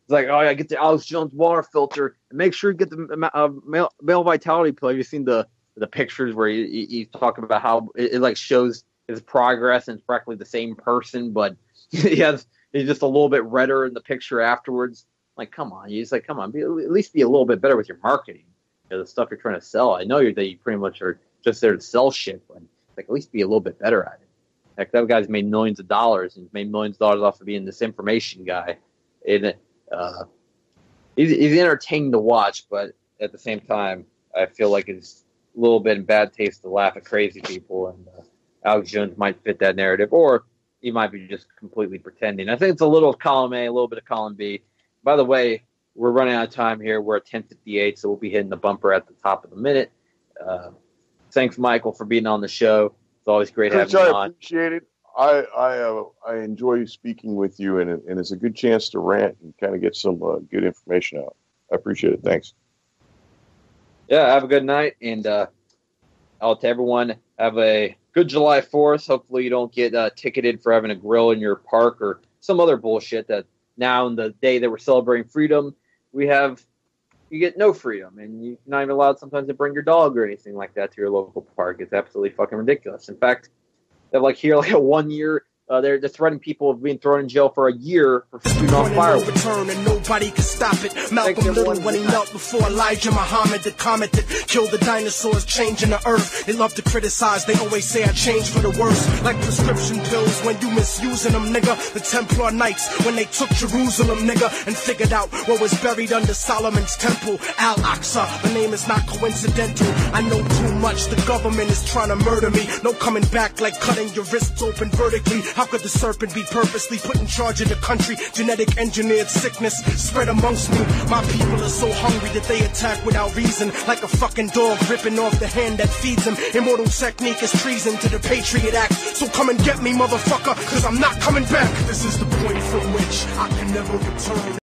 Speaker 3: like, oh yeah, get the Alex Jones water filter and make sure you get the male vitality pill. Have you seen the pictures where he's talking about how it shows his progress and it's practically the same person, but he's just a little bit redder in the picture afterwards. Come on, come on, at least be a little bit better with your marketing. The stuff you're trying to sell. I know that you pretty much are just there to sell shit, but at least be a little bit better at it. That guy's made millions of dollars and made millions of dollars off of being this information guy. And he's entertaining to watch, but at the same time, I feel like it's a little bit in bad taste to laugh at crazy people. And Alex Jones might fit that narrative, or he might be just completely pretending. I think it's a little column A, a little bit of column B. By the way, we're running out of time here. We're at 10:58, so we'll be hitting the bumper at the top of the minute. Thanks, Michael, for being on the show. It's always great having you on.
Speaker 4: I appreciate it. I enjoy speaking with you, and it's a good chance to rant and kind of get some good information out. I appreciate it. Thanks.
Speaker 3: Yeah, have a good night, and I'll to everyone, have a good July 4th. Hopefully you don't get ticketed for having a grill in your park or some other bullshit that now in the day that we're celebrating freedom, you get no freedom, and you're not even allowed sometimes to bring your dog or anything like that to your local park. It's absolutely fucking ridiculous. In fact, they have a 1 year. They're threatening people of being thrown in jail for a year for shooting off fireworks.
Speaker 2: And nobody can stop it. Malcolm Little, when he knelt before Elijah Muhammad, the comet that killed the dinosaurs, changing the earth. They love to criticize. They always say I changed for the worse. Like prescription pills when you misusing them, nigga. The Templar Knights when they took Jerusalem, nigga, and figured out what was buried under Solomon's temple. Al-Aqsa, the name is not coincidental. I know too much. The government is trying to murder me. No coming back like cutting your wrists open vertically. How could the serpent be purposely put in charge of the country? Genetic engineered sickness spread amongst me. My people are so hungry that they attack without reason, like a fucking dog ripping off the hand that feeds them. Immortal technique is treason to the Patriot Act. So come and get me, motherfucker, cause I'm not coming back. This is the point from which I can never return.